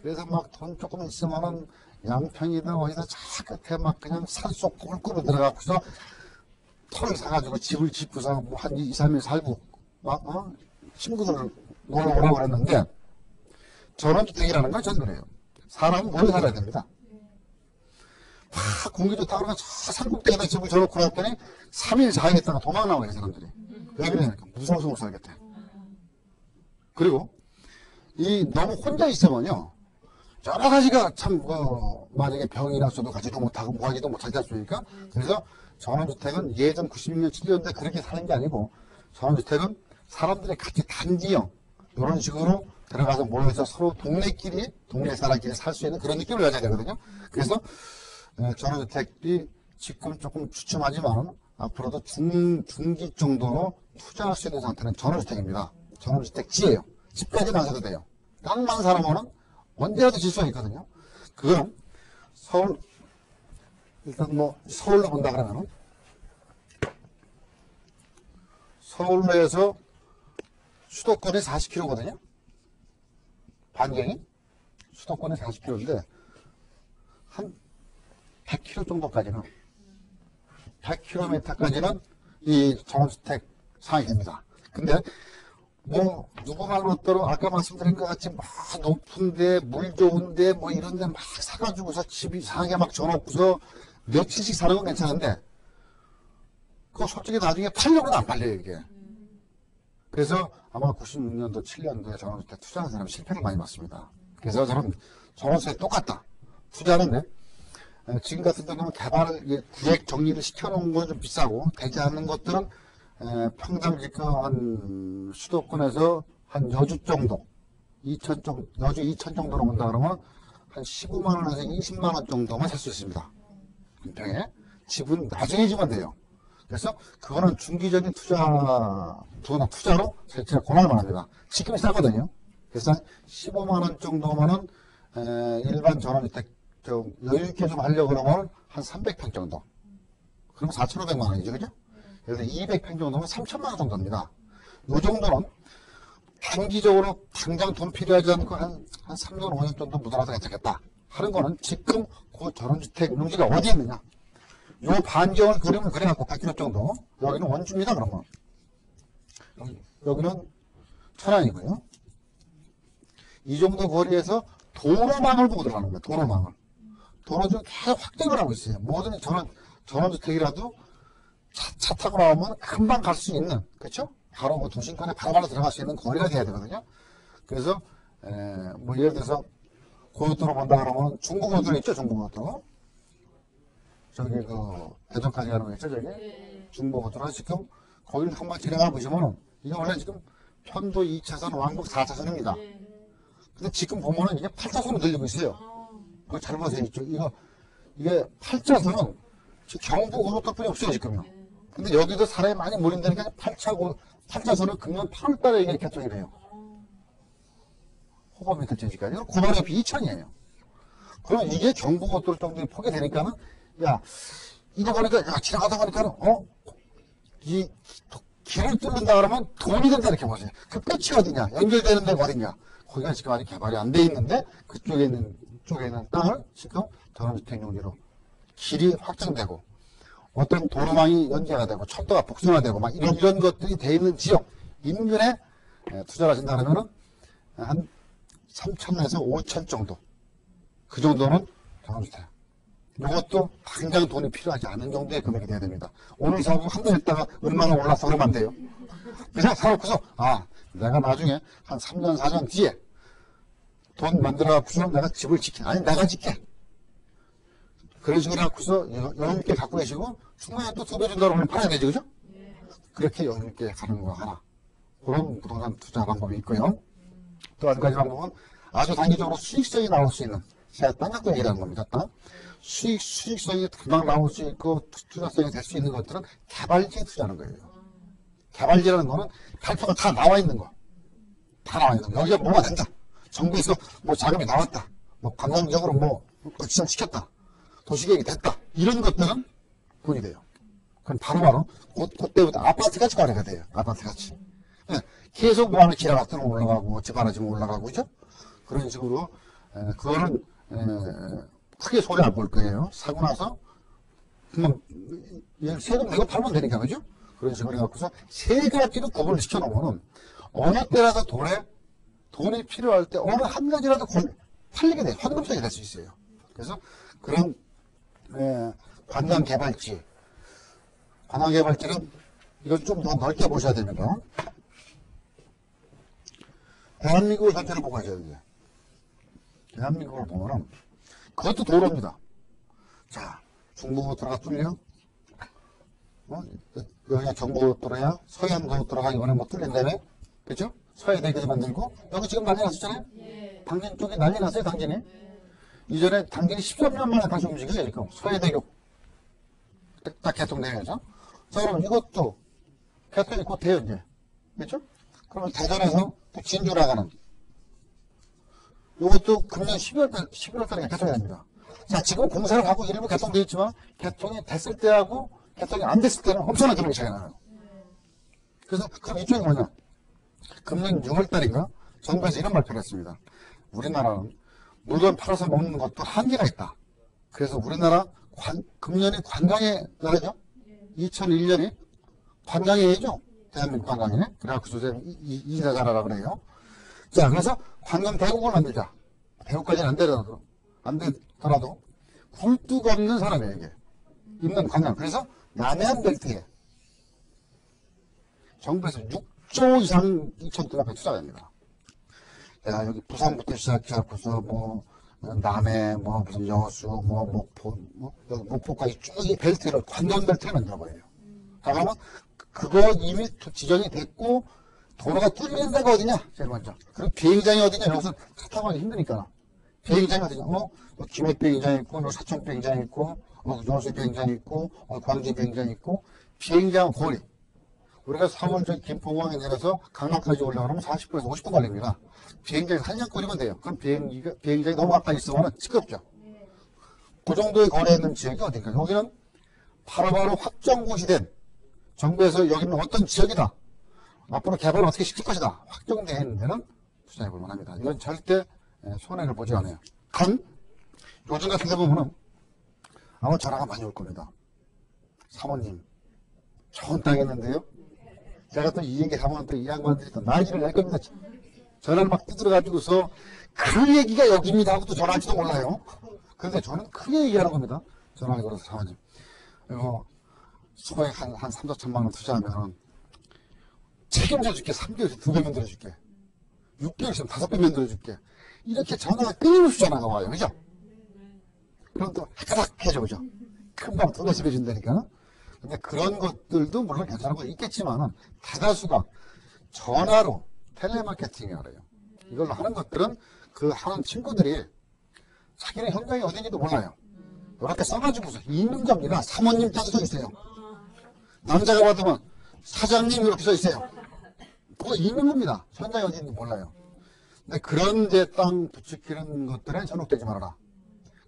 그래서 막 돈 조금 있으면은 양평이다 어디다 저 끝에 막 그냥 산속 꿀꿀로 들어가고서 털을 사가지고 집을 짓고서 뭐 한 2, 3일 살고 막 친구들 놀러 오라고 그랬는데 전원주택이라는 건 전 그래요. 사람은 멀리 살아야 됩니다. 막 공기 좋다 그러면 저 산꼭대기에다 집을 져놓고 났더니 3일 4일 있다가 도망 나와요 사람들이. 왜 그러냐니까 무서워서 못 살겠대. 그리고 이 너무 혼자 있으면요 여러 가지가 참 만약에 병이 났어도 가지도 못하고 뭐 하지도 못하지 않습니까? 그래서 전원주택은 예전 96년 7년대 그렇게 사는 게 아니고 전원주택은 사람들이 같이 단지형 이런 식으로 들어가서 모여서 서로 동네 사람끼리 살 수 있는 그런 느낌을 가져야 되거든요. 그래서 전원주택이 지금 조금 주춤하지만 앞으로도 중기 정도로 투자할 수 있는 상태는 전원주택입니다. 전원주택지예요. 집까지는 안 사도 돼요. 땅만 사람은 언제라도 질 수가 있거든요. 그거는 서울, 일단 뭐 서울로 본다 그러면은 서울에서 수도권에 40km거든요. 반경이 수도권에 40km인데 한 100km 정도까지는 100km까지는 이 전원주택 상황이 됩니다. 근데 뭐 누구 말로 따로 아까 말씀드린 것 같이 막 높은데 물 좋은데 뭐 이런데 막 사가지고서 집 이상하게 막 져놓고서 며칠씩 사는 건 괜찮은데 그거 솔직히 나중에 팔려고는 안 팔려요 이게. 그래서 아마 96년도 7년도에 전원주택 투자하는 사람이 실패를 많이 봤습니다. 그래서 저는 전원주택 똑같다 투자하는데 지금 같은 경우는 개발 구획 정리를 시켜놓은 건 좀 비싸고 되지 않는 것들은 평당 지가 한 수도권에서 한 여주 정도, 여주 2천 정도로 본다 그러면 한 15만원에서 20만원 정도만 살 수 있습니다. 평에 집은 나중에 지면 돼요. 그래서 그거는 중기적인 투자로 제가 권할 합니다. 지금이 싸거든요. 그래서 15만원 정도면은 일반 전원주택 여유있게 좀 하려고 그러면 한 300평 정도. 그럼 4,500만원이죠, 그죠? 그래서 200평 정도면 3천만원 정도입니다. 이 정도는 단기적으로 당장 돈 필요하지 않고 한 3년, 5년 정도 묻어놔도 괜찮겠다 하는 거는 지금 그 전원주택 용지가 어디 있느냐. 요 반경을 그림을 그려갖고 100km 정도. 여기는 원주입니다, 그러면. 여기는 천안이고요. 이 정도 거리에서 도로망을 보고 들어가는 거예요, 도로망을. 도로 중 계속 확장을 하고 있어요. 모든 전원주택이라도 차 타고 나오면 금방 갈 수 있는, 그렇죠? 바로 뭐 도심권에 바로바로 들어갈 수 있는 거리가 돼야 되거든요. 그래서 뭐 예를 들어서 고속도로 본다 그러면 중부고속도로 있죠, 중부고속도로. 저기 그 대전까지 가는 거 있죠, 저기. 중부고속도로 지금 거기를 한번 지나가 보시면은 이게 원래 지금 편도 2차선, 왕복 4차선입니다. 근데 지금 보면은 이게 8차선으로 들리고 있어요. 그거 잘 보세요, 이쪽. 이게 8차선은 경부 고속도로뿐이 없어요, 지금요. 근데 여기도 사람이 많이 몰린다니까 8차선을 금년 8월달에 이게 개통이 돼요. 호범이 결정지까지. 고발 옆이 2천이에요. 그럼 이게 경부고속도로 정도 포기되니까는, 야, 이거 보니까, 야, 지나가다 보니까는, 이 길을 뚫는다 그러면 돈이 된다 이렇게 보세요. 그 끝이 어디냐? 연결되는 데가 어디냐? 거기가 지금 아직 개발이 안 돼 있는데, 그쪽에 있는 땅을 지금 전원주택 용지로 길이 확장되고, 어떤 도로망이 연계가 되고 철도가 복숭아되고 막 이런 것들이 돼 있는 지역 인근에 투자를 하신다 그러면은 한 3천에서 5천 정도, 그 정도는 전원주택. 이것도 당장 돈이 필요하지 않은 정도의 금액이 돼야 됩니다. 오늘 사고 한 달 있다가 얼마나 올라서 그러면 안 돼요. 그냥 사놓고서 내가 나중에 한 3년 4년 뒤에 돈 만들어 갖고서 내가 집을 짓게, 아니 내가 짓게, 그런 식으로 해갖고서 여유있게 갖고 계시고 중간에 또 2배 준다고 하면 팔아야 되지, 그죠? 그렇게 여유있게 가는 거 하나, 그런 부동산 투자 방법이 있고요. 또 한 가지 방법은 아주 단기적으로 수익성이 나올 수 있는, 제가 땅 갖고 얘기하는 겁니다. 땅 수익성이 금방 나올 수 있고 투자성이 될 수 있는 것들은 개발지에 투자하는 거예요. 개발지라는 거는 발표가 다 나와 있는 거, 다 나와 있는 거. 여기가 뭐가 된다, 정부에서 뭐 자금이 나왔다, 뭐 관광적으로 뭐 지정시켰다, 도시계획이 됐다, 이런 것들은 돈이 돼요. 그럼 바로바로 그때부터 아파트같이 거래가 돼요. 아파트같이. 계속 뭐 하나 기라가트는 올라가고 집 하나 지금 올라가고, 그죠? 그런 식으로 그거는 크게 소리 안 볼 거예요. 사고 나서 그냥 세금 내고 팔면 되니까, 그죠? 그런 식으로 해갖고서 세 가지로 구분을 시켜놓으면 어느 때라도 돈이 필요할 때 어느 한 가지라도 팔리게 돼. 헌금성이 될 수 있어요. 그래서 그런 관광개발지는 이건 좀 더 넓게 보셔야 됩니다. 대한민국을 전체를 보고 하셔야 돼요. 대한민국을 보면은 그것도 도로입니다. 자, 중부고속도로가 뚫려? 여기가 경부고속도로야? 서해안고속도로가 이번에 뭐 뚫린다며? 그죠? 서해대교도 만들고 여기 지금 난리 났었잖아요? 당진 쪽에 난리 났어요, 당진이. 이전에 당진이 13년 만에 다시 움직여요, 지금. 서해대교 딱 개통되면서. 자, 그럼 이것도 개통이 곧 돼요, 이제. 그죠? 그러면 대전에서 또 진주로 가는 이것도 금년 11월달에 개통이 됩니다. 자, 지금 공사를 하고 일부 개통되어 있지만 개통이 됐을 때하고 개통이 안 됐을 때는 엄청난 금액이 차이가 나요. 그래서 그럼 이쪽이 뭐냐? 금년 6월달인가 정부에서 이런 발표를 했습니다. 우리나라는 물건 팔아서 먹는 것도 한계가 있다. 그래서 우리나라 금년이 관광의 나라죠. 2001년이 관광의 해죠. 대한민국 관광이네. 그래갖고 이사가라라 그래요. 자, 그래서 관광 대국을 만들자. 대국까지는 안 되더라도 굴뚝 없는 사람에게 있는 관광. 그래서 남해안 벨트에 정부에서 6조 이상 2,000억 투자가 됩니다. 야, 여기 부산부터 시작해서 뭐 남해, 뭐 무슨 여수, 뭐 목포, 여기 목포까지 쭉 이 벨트를 관광 벨트를 만들어버려요. 자, 그러면 그거 이미 지정이 됐고 도로가 뚫리는 데가 어디냐? 제일 먼저. 그리고 비행장이 어디냐? 여기서 차 타고 가기 힘드니까. 비행장이 어디냐? 김해 비행장이 있고, 사천 비행장이 있고, 여수 비행장이 있고, 광주 비행장이 있고, 비행장 거리. 우리가 3월 저 김포공항에 내려서 강남까지 올라가면 40분에서 50분 걸립니다. 비행장이 한량거리면 돼요. 그럼 비행장이 너무 가까이 있으면 시끄럽죠. 그 정도의 거리에 있는 지역이 어딘가? 여기는 바로바로 확정고시 된 정부에서 여기는 어떤 지역이다. 앞으로 개발을 어떻게 시킬 것이다. 확정되어 있는 데는 투자해 볼 만합니다. 이건 절대 손해를 보지 않아요. 요즘 같은 데 보면은 아마 전화가 많이 올 겁니다. 사모님, 좋은 땅 했는데요. 제가 또 이 얘기 하면 또 이 양반들이 또 난리를 낼 겁니다. 전화를 막 두드려가지고서 그 얘기가 여기입니다 하고 또 전화할지도 몰라요. 그런데 저는 크게 얘기하는 겁니다. 전화를 걸어서 사모님. 수거에 한 3, 4천만 원 투자하면 책임져 줄게. 3개월에서 2배 만들어 줄게. 6개월에서 5배 만들어 줄게. 이렇게 전화가 끊임없이 전화가 와요. 그죠? 그럼 또 하다닥 해줘. 그죠? 금방 두 배씩 해준다니까. 근데 그런 것들도 물론 괜찮은 거 있겠지만은 대다수가 전화로 텔레마케팅을 해요. 이걸로 하는 것들은 그 하는 친구들이 자기네 현장이 어딘지도 몰라요. 이렇게 써가지고서 이민정이나 사모님 딱 써 있어요. 남자가 받으면 사장님 이렇게 써 있어요. 그거 이민구입니다. 현장이 어딘지 몰라요. 근데 그런 이제 땅 부추기는 것들에 전혹되지 말아라.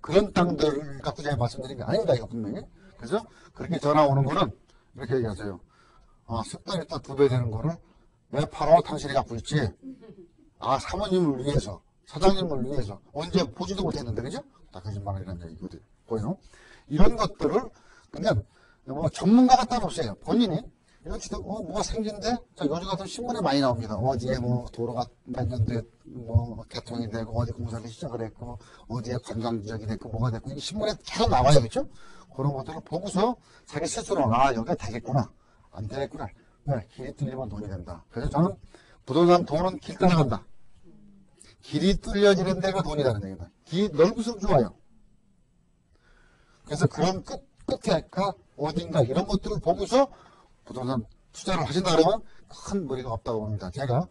그런 땅들 갖고 제가 말씀드린 게 아닙니다. 이거 분명히. 그래서 그렇게 전화 오는 거는 이렇게 얘기하세요. 습관이 딱 2배 되는 거를 왜 팔아? 당신이 갖고 있지? 사모님을 위해서, 사장님을 위해서 언제 보지도 못했는데, 그죠? 다 거짓말이라는 얘기거든요. 이런 것들을 그냥 뭐 전문가가 따로 없어요. 본인이 이렇게 뭐가 생긴데, 요즘 같은 신문에 많이 나옵니다. 어디에 뭐 도로가 몇 년도에 뭐 개통이 되고, 어디 공사를 시작을 했고, 어디에 관광지역이 됐고, 뭐가 됐고, 이게 신문에 계속 나와요. 그죠? 그런 것들을 보고서 자기 스스로, 여기가 되겠구나. 안 되겠구나. 네, 길이 뚫리면 돈이 된다. 그래서 저는 부동산 돈은 길 따라간다. 길이 뚫려지는 데가 돈이라는 얘기다. 길이 넓을수록 좋아요. 그래서 그런 끝에가 어딘가 이런 것들을 보고서 부동산 투자를 하신다 그러면 큰 무리가 없다고 봅니다. 제가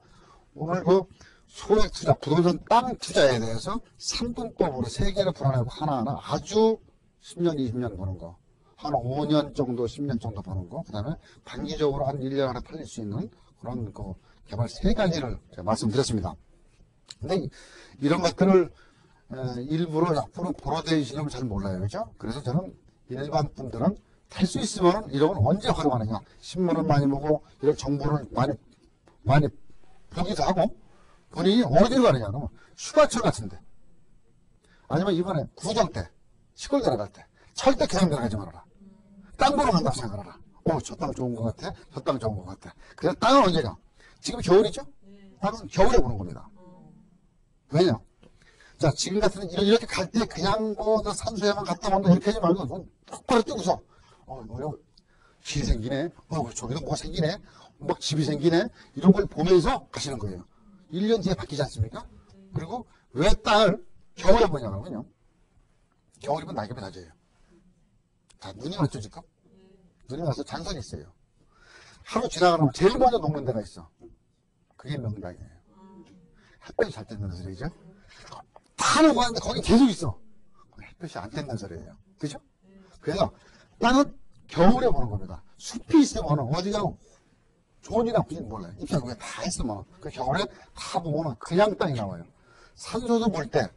오늘 그 소액 투자, 부동산 땅 투자에 대해서 3분법으로 3개를 풀어내고 하나하나 아주 10년, 20년 보는 거, 한 5년 정도, 10년 정도 보는 거, 그 다음에 단기적으로 한 1년 안에 팔릴 수 있는 그런 그 개발 3가지를 제가 말씀드렸습니다. 근데 이런 것들을 일부러 약부로 보러대시려면 잘 몰라요. 그죠? 그래서 저는 일반 분들은 할 수 있으면 이런 건 언제 활용하느냐. 신문을 많이 보고 이런 정보를 많이 보기도 하고 본인이 어디로 가느냐. 그러면 휴가철 같은데 아니면 이번에 구정 때 시골 들어갈 때 절대 그냥 들어가지 말아라. 땅 보러 간다고 생각하라. 저 땅 좋은 것 같아. 저 땅 좋은 것 같아. 그래서 땅은 언제 가? 지금 겨울이죠? 땅은 겨울에 보는 겁니다. 왜냐? 자, 지금 같은 이렇게 갈 때 그냥 뭐 산소에만 갔다 온다 이렇게 하지 말고 똑바로 뛰고서 뭐요? 길이 생기네. 저기도 뭐가 생기네. 뭐 집이 생기네. 이런 걸 보면서 가시는 거예요. 1년 뒤에 바뀌지 않습니까? 그리고 왜 땅을 겨울에 보냐면요. 겨울이면 낙엽이 낮아요. 자, 눈이 왔죠, 지금? 눈이 와서 잔선이 있어요. 하루 지나가면 제일 먼저 녹는 데가 있어. 그게 명당이에요. 햇볕이 잘 뜬다는 소리죠? 다 녹았는데 거기 계속 있어. 햇볕이 안 뜬다는 소리예요. 그죠? 그래서 땅은 겨울에 보는 겁니다. 숲이 있으면 어디가 좋은지 나쁜지 몰라요. 잎이 그게 다 있으면 그 겨울에 다 보면 그냥 땅이 나와요. 산소도 볼 때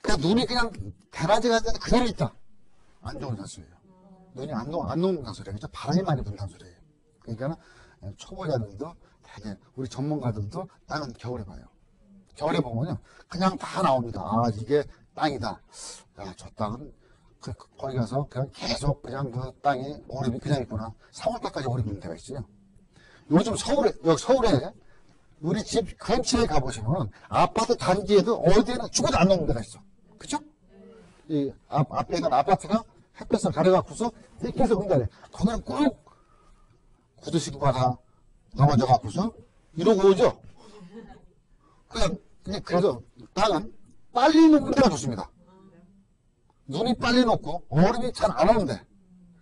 그냥 눈이 그냥 대낮에 갔는데 그대로 있다. 안 좋은 산소예요. 눈이 안 녹는 산소래요. 그죠? 바람이 많이 분다는 소리예요. 그러니까 초보자들도 되게 우리 전문가들도 땅은 겨울에 봐요. 겨울에 보면요 그냥 다 나옵니다. 아 이게 땅이다. 야, 저 땅은 거기 가서 그냥 계속 그냥 그 땅이 오름이 그냥 있구나. 3월달까지 오름 있는 데가 있어요. 요즘 서울에 우리 집 근처에 가보시면 아파트 단지에도 어디에나 죽어도 안 녹는 데가 있어. 그쵸? 이 앞에 있는 아파트가 햇볕을 가려갖고서 이렇게 해서 온다네. 거기는 꼭 구두 신고 가다 넘어져갖고서 이러고 오죠? 그래서 땅은 빨리 녹는 데가 좋습니다. 눈이 빨리 녹고 얼음이 잘 안 오는데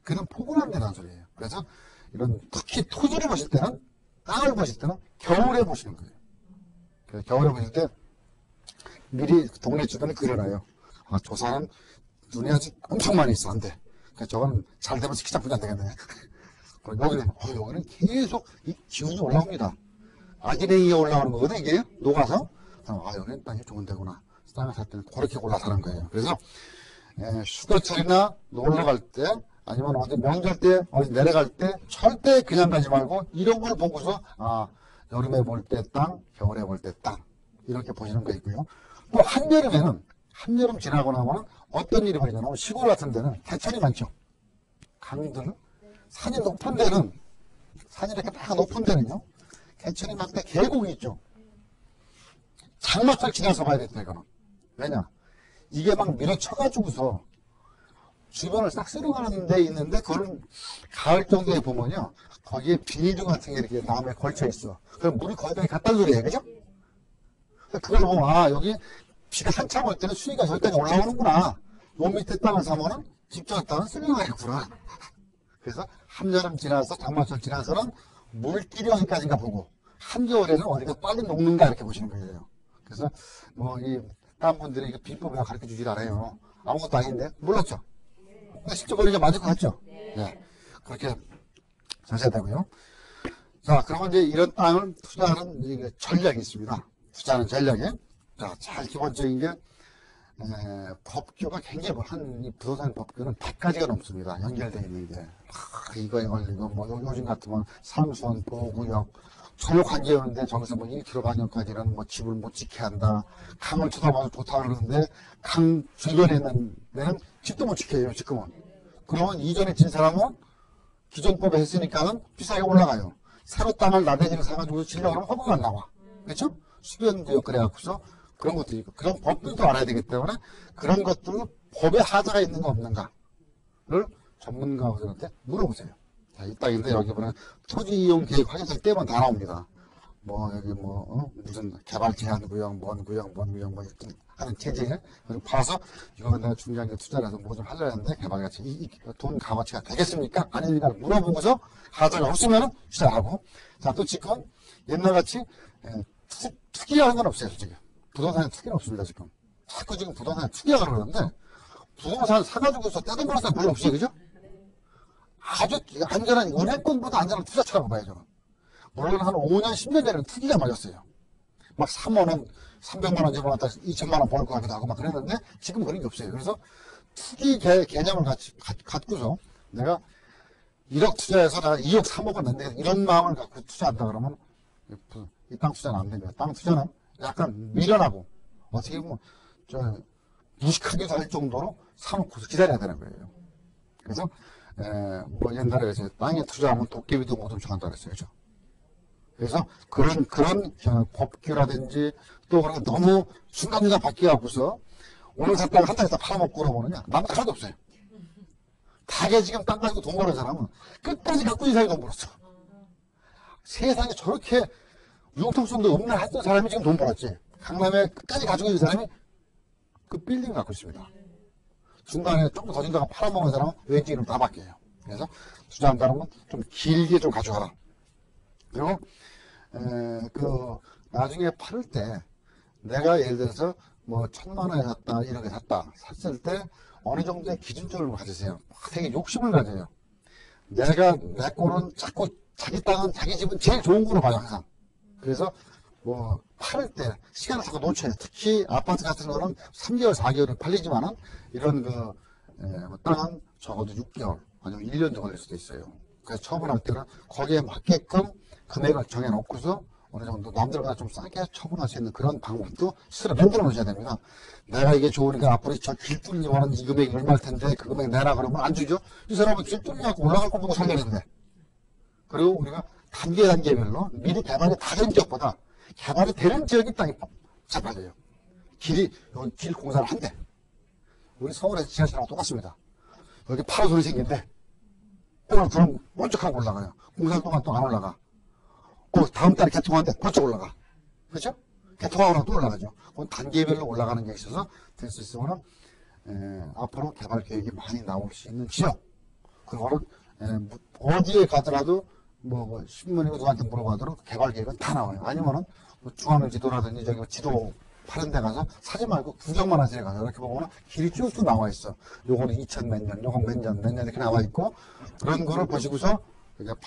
그런 포근한 데라는 소리예요. 그래서 이런 특히 토지를 보실 때는 땅을 보실 때는 겨울에 보시는 거예요. 그래서 겨울에 보실 때 미리 동네 주변에 그려놔요. 저 사람 눈이 아주 엄청 많이 있어. 안 돼. 그러니까 저건 잘 되면 스키 잡히지 안 되겠네. 여기는 계속 이 기온이 올라옵니다. 아기냉이가 올라오는 거거든, 이게. 녹아서. 여기는 땅이 좋은 데구나. 땅을 살 때는 그렇게 올라서는 거예요. 그래서, 휴가철이나 놀러 갈 때, 아니면 어디 명절 때, 어디 내려갈 때, 절대 그냥 가지 말고, 이런 걸 보고서, 여름에 볼 때 땅, 겨울에 볼 때 땅. 이렇게 보시는 거 있고요. 또 한여름 지나고 나면 어떤 일이 벌어지냐면 시골 같은 데는 개천이 많죠. 강들, 산이 높은 데는, 산이 이렇게 막 높은 데는요, 개천이 많대 계곡이 있죠. 장마철 지나서 봐야 겠다, 이거는. 왜냐? 이게 막 밀어쳐가지고서 주변을 싹 쓸어가는 데 있는데, 그거는 가을 정도에 보면요, 거기에 비닐등 같은 게 이렇게 나무에 걸쳐 있어. 그럼 물이 거기까지 갔다는 소리예요, 그죠? 그걸 보면, 여기 비가 한참 올 때는 수위가 저기까지 올라오는구나. 요 밑에 땅을 사면은 집적 땅은 쓸려가겠구나. 그래서 한여름 지나서 장마철 지나서는 물길이 어디까지인가 보고 한겨울에는 어디가 빨리 녹는가 이렇게 보시는 거예요. 그래서 다른 분들이 이거 비법을 가르쳐 주질 않아요. 아무것도 아닌데 몰랐죠? 실제 거리가 맞을 것 같죠? 네. 그렇게 하셔야 되고요. 자, 그러면 이제 이런 땅을 투자하는 전략이 있습니다. 투자하는 전략에 잘 기본적인 게 법규가 굉장히 이 부동산 법규는 100가지가 넘습니다. 연결되어 있는 게. 이거에 걸리고, 요즘 같으면 상수원, 보호구역, 전혀 관계없는데 저기서 1km 반경까지는 집을 못 지게 한다. 강을 쳐다봐도 좋다 그러는데, 강 주변에 있는 데는 집도 못 지켜요, 지금은. 그러면 이전에 진 사람은 기존법에 했으니까는 비싸게 올라가요. 새로 땅을 나대지를 사가지고 지려고 하면 허가가 안 나와. 그렇죠? 수변구역 그래갖고서 그런 것도 있고, 그런 법들도 알아야 되기 때문에 그런 것들은 법에 하자가 있는가 없는가를 전문가들한테 물어보세요. 자, 이 땅인데 여기 보면 토지 이용 계획 확인서 떼면 다 나옵니다. 여기 무슨 개발 제한 구역, 뭔 구역 이렇게 하는 체제. 그리고 봐서 이거 내가 중요한 게 투자를 해서 뭐 좀 하려고 하는데 개발 가치, 돈 값어치가 되겠습니까? 아니니까 물어보고서 하자가 없으면은 투자하고. 자, 또 지금 옛날같이 투기하는 건 없어요, 지금. 부동산에 투기는 없습니다, 지금. 자꾸 지금 부동산에 투기하려고 그러는데, 부동산 사가지고서 떼돈 벌었을 때 별로 없어요, 그죠? 아주 안전한, 은행권보다 안전한 투자처라고 봐요, 저는. 물론 한 5년, 10년 전에는 투기가 맞았어요. 막 3만원, 300만원 집어넣었다 2천만원 벌 것 같기도 하고 막 그랬는데, 지금 그런 게 없어요. 그래서 투기 개념을 갖고서 내가 1억 투자해서 내가 2억, 3억을 낸다, 이런 마음을 갖고 투자한다 그러면, 이 땅 투자는 안 됩니다. 땅 투자는 약간 미련하고, 어떻게 보면, 무식하게도 할 정도로 사놓고서 기다려야 되는 거예요. 그래서 뭐 옛날에 땅에 투자하면 도깨비도 못 훔쳐간다 그랬어요. 그죠? 그래서 그런 법규라든지 또 그런 너무 순간순간 바뀌어갖고서 오늘 샀다가 한 달 있다 팔아먹고 그러면은요, 남는 하나도 없어요. 닭에 지금 땅 가지고 돈 버는 사람은 끝까지 갖고 있는 사람이 돈 벌었어. 세상에 저렇게 융통성도 없는 했던 사람이 지금 돈 벌었지. 강남에 끝까지 가지고 있는 사람이 그 빌딩을 갖고 있습니다. 중간에 조금 더 준다가 팔아먹는 사람은 왠지 이름 다 바뀌어요. 그래서 투자한다는 건 좀 길게 좀 가져가라. 그리고 나중에 팔을 때 내가 예를 들어서 뭐 1,000만 원에 샀다 이렇게 샀을 때 어느 정도의 기준점을 가지세요. 되게 욕심을 가져요. 내 꼴은 자꾸 자기 땅은 자기 집은 제일 좋은 거로 봐요 항상. 그래서 뭐 팔을 때 시간을 자꾸 놓쳐요. 특히 아파트 같은 거는 3개월 4개월에 팔리지만은 이런 땅은 적어도 6개월 아니면 1년 정도 걸릴 수도 있어요. 그래서 처분할 때는 거기에 맞게끔 금액을 정해놓고서 어느 정도 남들보다 좀 싸게 처분할 수 있는 그런 방법도 스스로 만들어 놓으셔야 됩니다. 내가 이게 좋으니까 앞으로 저 길뚫리 원하는 이 금액이 얼마일 텐데 그 금액 내라 그러면 안 주죠. 이 사람은 길뚫리갖고 올라갈 거 보고 살려는데. 그리고 우리가 단계별로 미리 개발이 다 된 지역보다 개발이 되는 지역이 땅이 잡아져요. 여기 길 공사를 한대. 우리 서울에서 지하철하고 똑같습니다. 여기 파란 소리 생긴데 오늘 그럼 먼저하고 올라가요. 공사 동안 또 안 올라가. 다음 달에 개통하는데 벌써 올라가. 그렇죠? 개통하고 또 올라가죠. 그건 단계별로 올라가는 게 있어서 될 수 있으면 앞으로 개발 계획이 많이 나올 수 있는 지역. 그거는 어디에 가더라도 뭐 신문이고 누구한테 물어봐도 개발 계획은 다 나와요. 아니면은 뭐 중앙지도라든지 저기 지도 파는 데 가서 사지 말고 구경만 하세요. 가서 이렇게 보면 길이 쭉쭉 나와 있어. 요거는 2000 몇 년, 요건 몇 년 이렇게 나와 있고 그런 거를 보시고서 이렇게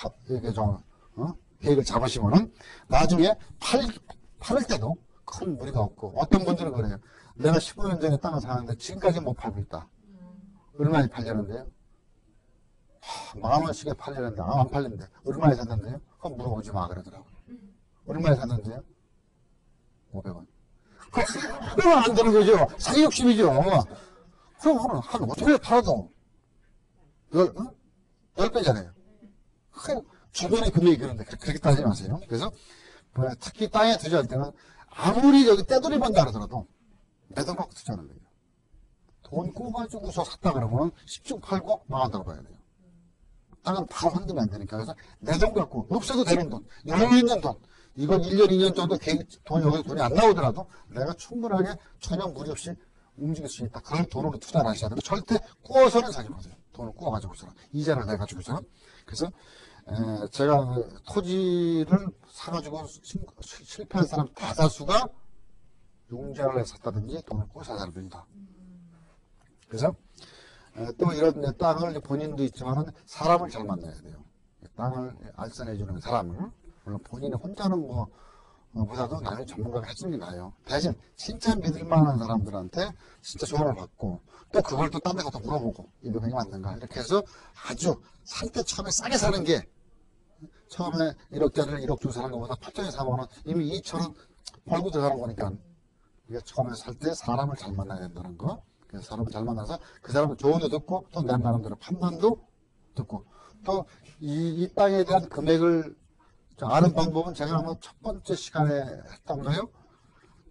계획을 잡으시면은 나중에 팔을 때도 큰 무리가 없고 어떤 분들은 그래요. 내가 15년 전에 땅을 사는데 지금까지 못 팔고 있다. 얼마에 팔려는데요? 10,000원씩에 팔려는데 안 팔린대. 얼마에 샀는데요? 그럼 물어보지 마 그러더라고. 얼마에 샀는데요? 500원. 그러면 안 되는 거죠. 사기 욕심이죠. 그럼 한 5,000원에 팔아도 10배잖아요. 주변의 금액이 그런데 그렇게 따지지 마세요. 그래서 특히 땅에 투자할 때는 아무리 여기 떼돌이 번다 그러더라도 내 돈 갖고 투자하는 거예요. 돈 꾸가지고서 샀다 그러면 10중 팔고 망한다고 봐야 돼요. 땅은 바로 흔들면 안 되니까. 그래서 내 돈 갖고 없어도 되는 돈, 여유 있는 돈, 이건 1년, 2년 정도 돈이 안 나오더라도 내가 충분하게 전혀 무리 없이 움직일 수 있다. 그런 돈으로 투자를 하셔야 되고 절대 꾸어서는 사지 마세요. 돈을 꾸어가지고서는. 이자를 내가지고서는. 그래서 제가 토지를 사가지고 실패한 사람 대다수가 융자를 샀다든지 돈을 꾸어서 사람들이다. 그래서 또 이런 땅을 본인도 있지만은 사람을 잘 만나야 돼요. 땅을 알선해주는 사람을. 물론 본인이 혼자는 보다도 나중에 전문가가 해주는 게 나아요. 대신 진짜 믿을만한 사람들한테 진짜 조언을 받고 또 그걸 또 딴 데 가서 물어보고 이 금액이 맞는가 이렇게 해서 아주 살 때 처음에 싸게 사는 게 처음에 1억짜리를 1억 주고 사는 것보다 8천에 사면은 이미 2천원 벌고 들어가는 거니까 이게 처음에 살 때 사람을 잘 만나야 된다는 거. 그래서 사람을 잘 만나서 그 사람의 조언도 듣고 또 내 나름대로 판단도 듣고 또 이 땅에 대한 금액을 아는 방법은 제가 아마 첫 번째 시간에 했던가요?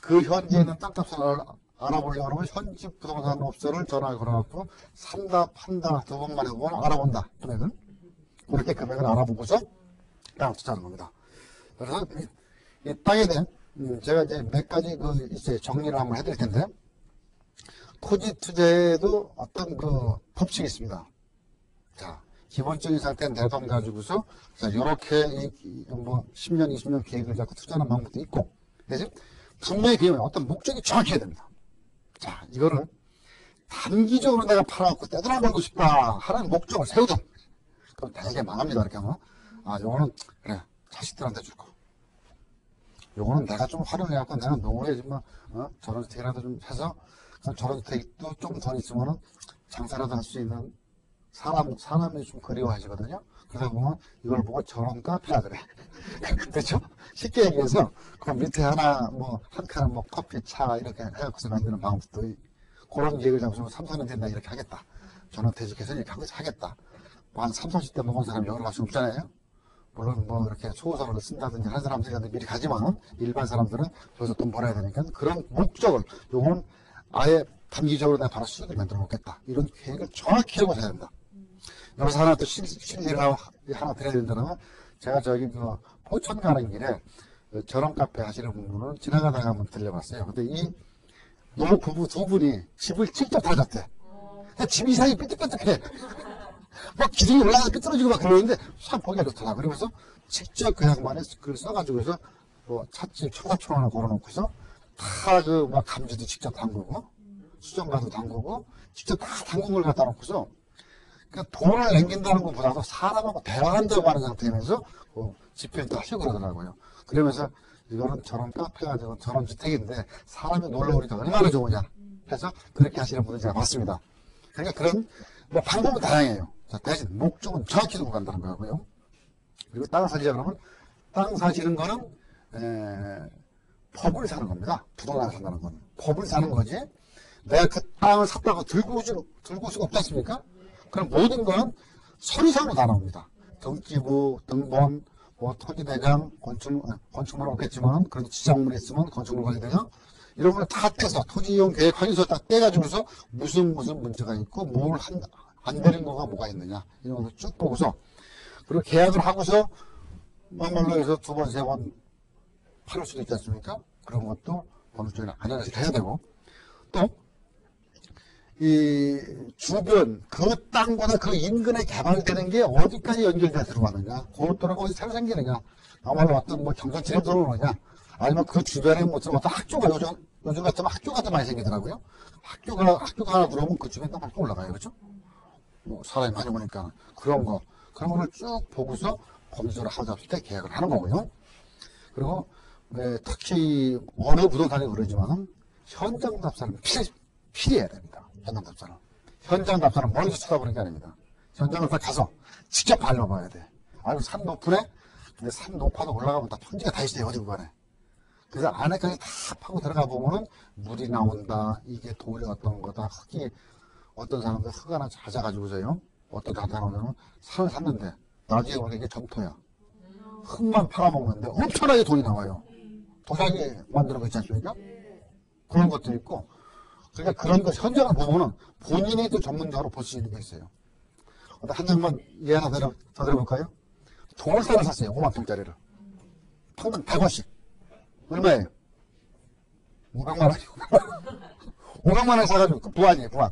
그 현지에 있는 땅값을 알아보려고 하면 현지 부동산 업소를 전화를 걸어갖고 산다 판다 두 번만 해보면 알아본다 금액은. 그렇게 금액을 알아보고서 땅을 투자하는 겁니다. 그래서 이 땅에 대한 제가 이제 몇 가지 이제 정리를 한번 해드릴 텐데 토지 투자에도 어떤 법칙이 있습니다. 자, 기본적인 상태는 내 돈 가지고서 이렇게 뭐 10년, 20년 계획을 잡고 투자하는 방법도 있고, 대신 분명히 그 어떤 목적이 정확해야 됩니다. 자, 이거를 단기적으로 내가 팔아갖고 떼들어 벌고 싶다 하는 목적을 세우든, 그럼 되게 망합니다. 이렇게 하면 요거는 그래 자식들한테 줄 거. 요거는 내가 좀 활용해갖고 내가 노후에 좀 저런 주택이라도 좀 해서 저런 주택도 좀 더 있으면은 장사라도 할 수 있는 사람이 좀 그리워하시거든요. 그러다 보면 이걸 보고 저런 카페라 그래. 그렇죠? 쉽게 얘기해서 그 밑에 하나 한 칸은 커피, 차 이렇게 해갖고서 만드는 방법도 그런 계획을 잡으면 3, 4년 된다 이렇게 하겠다. 저는 퇴직해서 이렇게 하겠다. 뭐 한 3, 40대 먹은 사람이 여기로 갈 수 없잖아요. 물론 뭐 이렇게 소설을 쓴다든지 하는 사람들이 미리 가지만 일반 사람들은 여기서 돈 벌어야 되니까 그런 목적을 요건 아예 단기적으로 내가 바로 수익을 만들어 놓겠다. 이런 계획을 정확히 하고 해야 된다. 여기서 하나 또 실례를 하나 드려야 된다면 제가 저기 그 포천 가는 길에 저런 카페 하시는 분은 지나가다가 한번 들려봤어요. 근데 이 노부 부부 두 분이 집을 직접 다 졌대. 집 이상이 삐뚤삐뚤해. 막 기둥이 올라가서 삐뚤어지고 막 그러는데 참 보기가 좋더라. 그러면서 직접 그 양반에 글을 써가지고서 뭐 찻집 청사촌 하나 걸어놓고서 다 그 막 감지도 직접 담그고 수정가도 담그고 직접 다 담근 걸 갖다 놓고서 그러니까 돈을 남긴다는 것보다도 사람하고 대화한다고 하는 상태면서 집회도 하시고 그러더라고요. 그러면서 이거는 저런 카페가 되고 저런 주택인데 사람이 놀러 오니까 얼마나 좋으냐 해서 그렇게 하시는 분들 제가 봤습니다. 그러니까 그런 뭐 방법은 다양해요. 자, 대신 목적은 정확히 두고 간다는 거고요. 그리고 땅 사시자 그러면 땅 사시는 거는 법을 사는 겁니다. 부동산을 산다는 건 법을 사는 거지. 내가 그 땅을 샀다고 들고 올 수가 없지 않습니까? 그럼 모든 거는 서류상으로 다 나옵니다. 등기부, 등본, 뭐 토지대장, 건축물은 없겠지만 그래도 지정물이 있으면 건축물 관리대장 이런 걸 다 떼서 토지이용 계획 확인서 딱 떼가지고서 무슨 문제가 있고 뭘 안 되는 거가 뭐가 있느냐 이런 걸 쭉 보고서 그리고 계약을 하고서 막말로 해서 두 번, 세 번 팔을 수도 있지 않습니까? 그런 것도 어느 쪽이나 안전하게 해야 되고 또 이 주변 그 땅보다 그 인근에 개발되는 게 어디까지 연결돼 들어가느냐 고속도로가 어디 새로 생기느냐 아마도 어떤 뭐 경전지에 들어오느냐 아니면 그 주변에 무슨 어떤 학교가 요즘 같으면 학교가 더 많이 생기더라고요. 학교가 하나 들어오면 그 주변에 딱 올라가요. 그렇죠? 뭐 사람이 많이 오니까 그런 거를 쭉 보고서 검수를 하자 할 때 계약을 하는 거고요. 그리고 특히 어느 부동산이 그러지만 현장 답사는 필요해야 됩니다. 현장 답사는. 현장 답사는 멀리서 쳐다보는 게 아닙니다. 현장 답사 가서 직접 밟아봐야 돼. 아이고 산 높으네? 근데 산 높아도 올라가면 다 평지가 다 있어요. 어디 구간에. 그래서 안에까지 다 파고 들어가 보면은 물이 나온다. 이게 돌이 어떤 거다. 흙이 어떤 사람들 흙 하나 찾아가지고서요. 어떤 나타나면 산을 샀는데 나중에 보니까 이게 점토야. 흙만 팔아먹는데 엄청나게 돈이 나와요. 도자기 만드는 거 있지 않습니까? 그런 것도 있고 그러니까 그런 거 현장을 보면은 본인이 또 전문적으로 볼 수 있는 게 있어요. 한 장만 예 하나 더 들어볼까요? 돌산을 샀어요. 5만 평짜리를. 평당 100원씩. 얼마예요? 500만 원이고. 500만 원 사가지고, 그 부안이에요, 부안.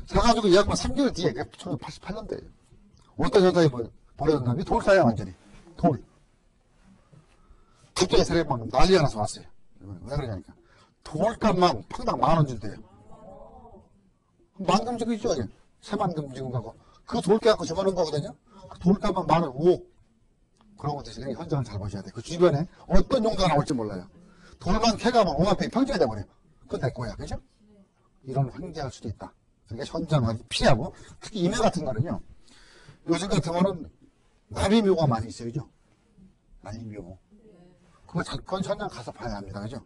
사가지고 이 양반 3개월 뒤에, 1988년도에요. 어떤 여자에 버려졌나? 돌사야, 완전히. 돌. 갑자기 세례 막 난리가 나서 왔어요. 왜 그러냐니까. 돌값만 평당 10,000원 준대요. 만금지고 있죠, 아니? 새만금지고 가고. 그 돌값 갖고 집어넣은 거거든요? 그 돌값만 10,000원, 5억. 그런 것도 있어요. 현장을 잘 보셔야 돼요. 그 주변에 어떤 용도가 나올지 몰라요. 돌만 캐가면 5만 평이 평지가 돼버려요. 그건 내 거야. 그죠? 이런 환경할 수도 있다. 그러니까 현장을 피하고, 특히 임야 같은 거는요. 요즘 같은 거는 나비묘가 많이 있어요. 그죠? 나비묘. 그건 현장 가서 봐야 합니다. 그죠?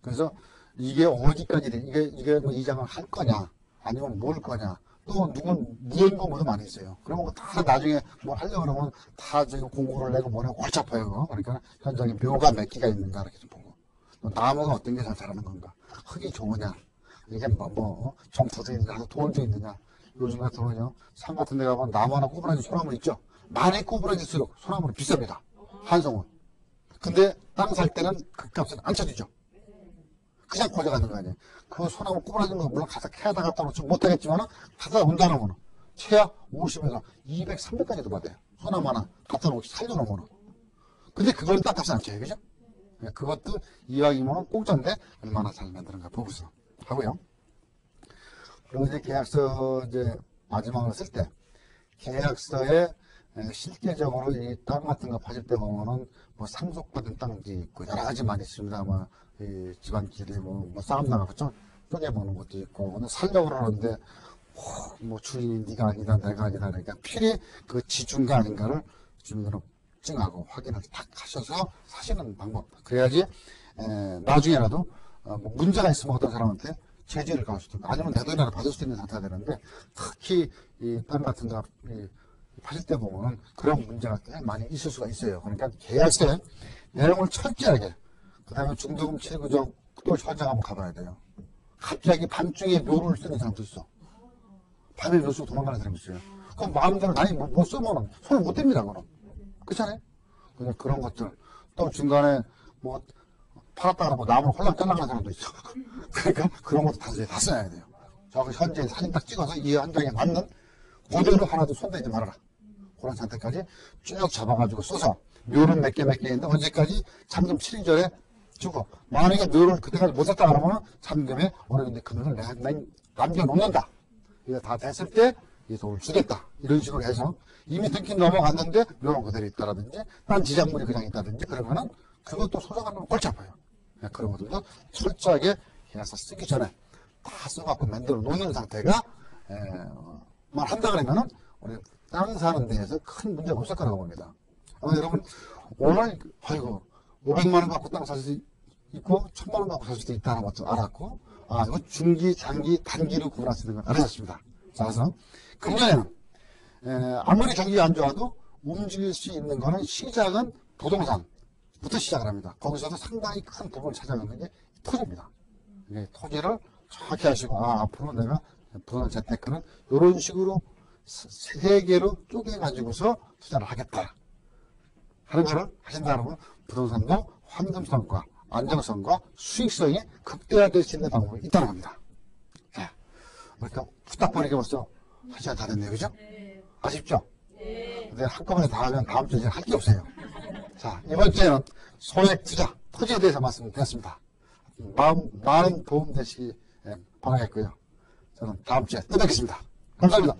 그래서 이게 어디까지 돼? 이게 뭐 이장을 할 거냐? 아니면 뭘 거냐? 또 누군 무연공모도 많이 있어요. 그러면 다 나중에 뭘 하려고 그러면 다 지금 공고를 내고 뭐라고 골치 아파요. 그러니까 현장에 묘가 몇 개가 있는가 이렇게 좀 보고 또 나무가 어떤 게 잘 자라는 건가? 흙이 좋으냐? 이게 점토도 있느냐? 돌도 있느냐? 요즘 같은 경우는요. 산 같은 데 가면 나무 하나 구부러진 소나무 있죠? 많이 구부러질수록 소나무는 비쌉니다. 한송은. 근데 땅 살 때는 그 값은 안 쳐주죠. 그냥 고져가는 거 아니에요. 그 소나무 구부러진 거 물론 가서 캐다 갖다 놓지 못하겠지만 가서 온다 놓으면 최하 50에서 200, 300까지도 받아요. 소나무 하나 갖다 놓고 살려놓으면. 근데 그건 땅값이 안 쳐요. 그죠? 그것도 이왕이면 공짜인데 얼마나 잘 만드는가 보고서 하고요. 그리고 이제 계약서 이제 마지막으로 쓸 때 계약서에 실제적으로 이 땅 같은 거 파실 때 보면은 뭐 상속받은 땅도 있고 여러 가지 많이 있습니다. 뭐 이 집안끼리 뭐 싸움 나가서 쪼개보는 것도 있고 오늘 살려고 그러는데 뭐 주인이 네가 아니다 내가 아니다 그러니까 필히 그 지중가 아닌가를 주민등록증하고 확인을 딱 하셔서 사시는 방법. 그래야지 나중에라도 뭐 문제가 있으면 어떤 사람한테 제재를 가할 수도 있고, 아니면 내 돈이라도 받을 수 있는 상태가 되는데, 특히 이 땅 같은 거 파실 때 보면은 그런 문제가 꽤 많이 있을 수가 있어요. 그러니까 계약서 내용을 철저하게, 그 다음에 중도금 체구적 또 현장 한번 가봐야 돼요. 갑자기 밤중에 묘를 쓰는 사람도 있어. 밤에 묘 쓰고 도망가는 사람도 있어요. 그럼 마음대로 나이 못 쓰면 손을 못 댑니다, 그럼. 그렇잖아요? 그러니까 그런 것들. 또 중간에 뭐 팔았다가 뭐 나무를 홀랑 잘라가는 사람도 있어. 그러니까 그런 것도 다 써야 돼요. 저 현재 사진 딱 찍어서 이 현장에 맞는 그대로 하나도 손대지 말아라. 그런 상태까지 쭉 잡아가지고 써서 묘는 몇 개 있는데 언제까지 잠금 7일 전에 주고, 만약에 묘를 그때까지 못 샀다 그러면 잠금에 어느 정도 금액을 내가 남겨놓는다. 이거 다 됐을 때 이 돈을 주겠다. 이런 식으로 해서 이미 등기 넘어갔는데 묘는 그대로 있다라든지 딴 지작물이 그냥 있다든지 그러면은 그것도 소장하면 골치 아파요. 그런 것들도 철저하게 계약서 쓰기 전에 다 써갖고 만들어 놓는 상태가 만 한다 그러면은 우리 땅 사는 데에서 큰 문제가 없을 거라고 봅니다. 여러분 오늘 아이고 500만 원 받고 땅 살 수 있고 1000만 원 받고 살 수도 있다는 것도 알았고, 아 이거 중기, 장기, 단기로 구분할 수 있는 걸 알았습니다. 그래서 금년에는 아무리 경기가 안 좋아도 움직일 수 있는 거는 시작은 부동산부터 시작을 합니다. 거기서도 상당히 큰 부분을 차지하는 게 토지입니다. 토지를 정확히 하시고, 아 앞으로 내가 부동산 재테크는 이런 식으로 세 개로 쪼개가지고서 투자를 하겠다 하는 거를 하신다는 건 부동산도 환금성과 안정성과 수익성이 극대화될 수 있는 방법이 있다는 겁니다. 자, 그러니까 후딱 보니까 벌써 1시간 다 됐네요. 그죠? 네. 아쉽죠? 네. 근데 한꺼번에 다 하면 다음 주에 할 게 없어요. 자, 이번 주에는 소액 투자, 토지에 대해서 말씀드렸습니다. 많은 도움 되시기 바라겠고요. 저는 다음 주에 또 뵙겠습니다. 감사합니다.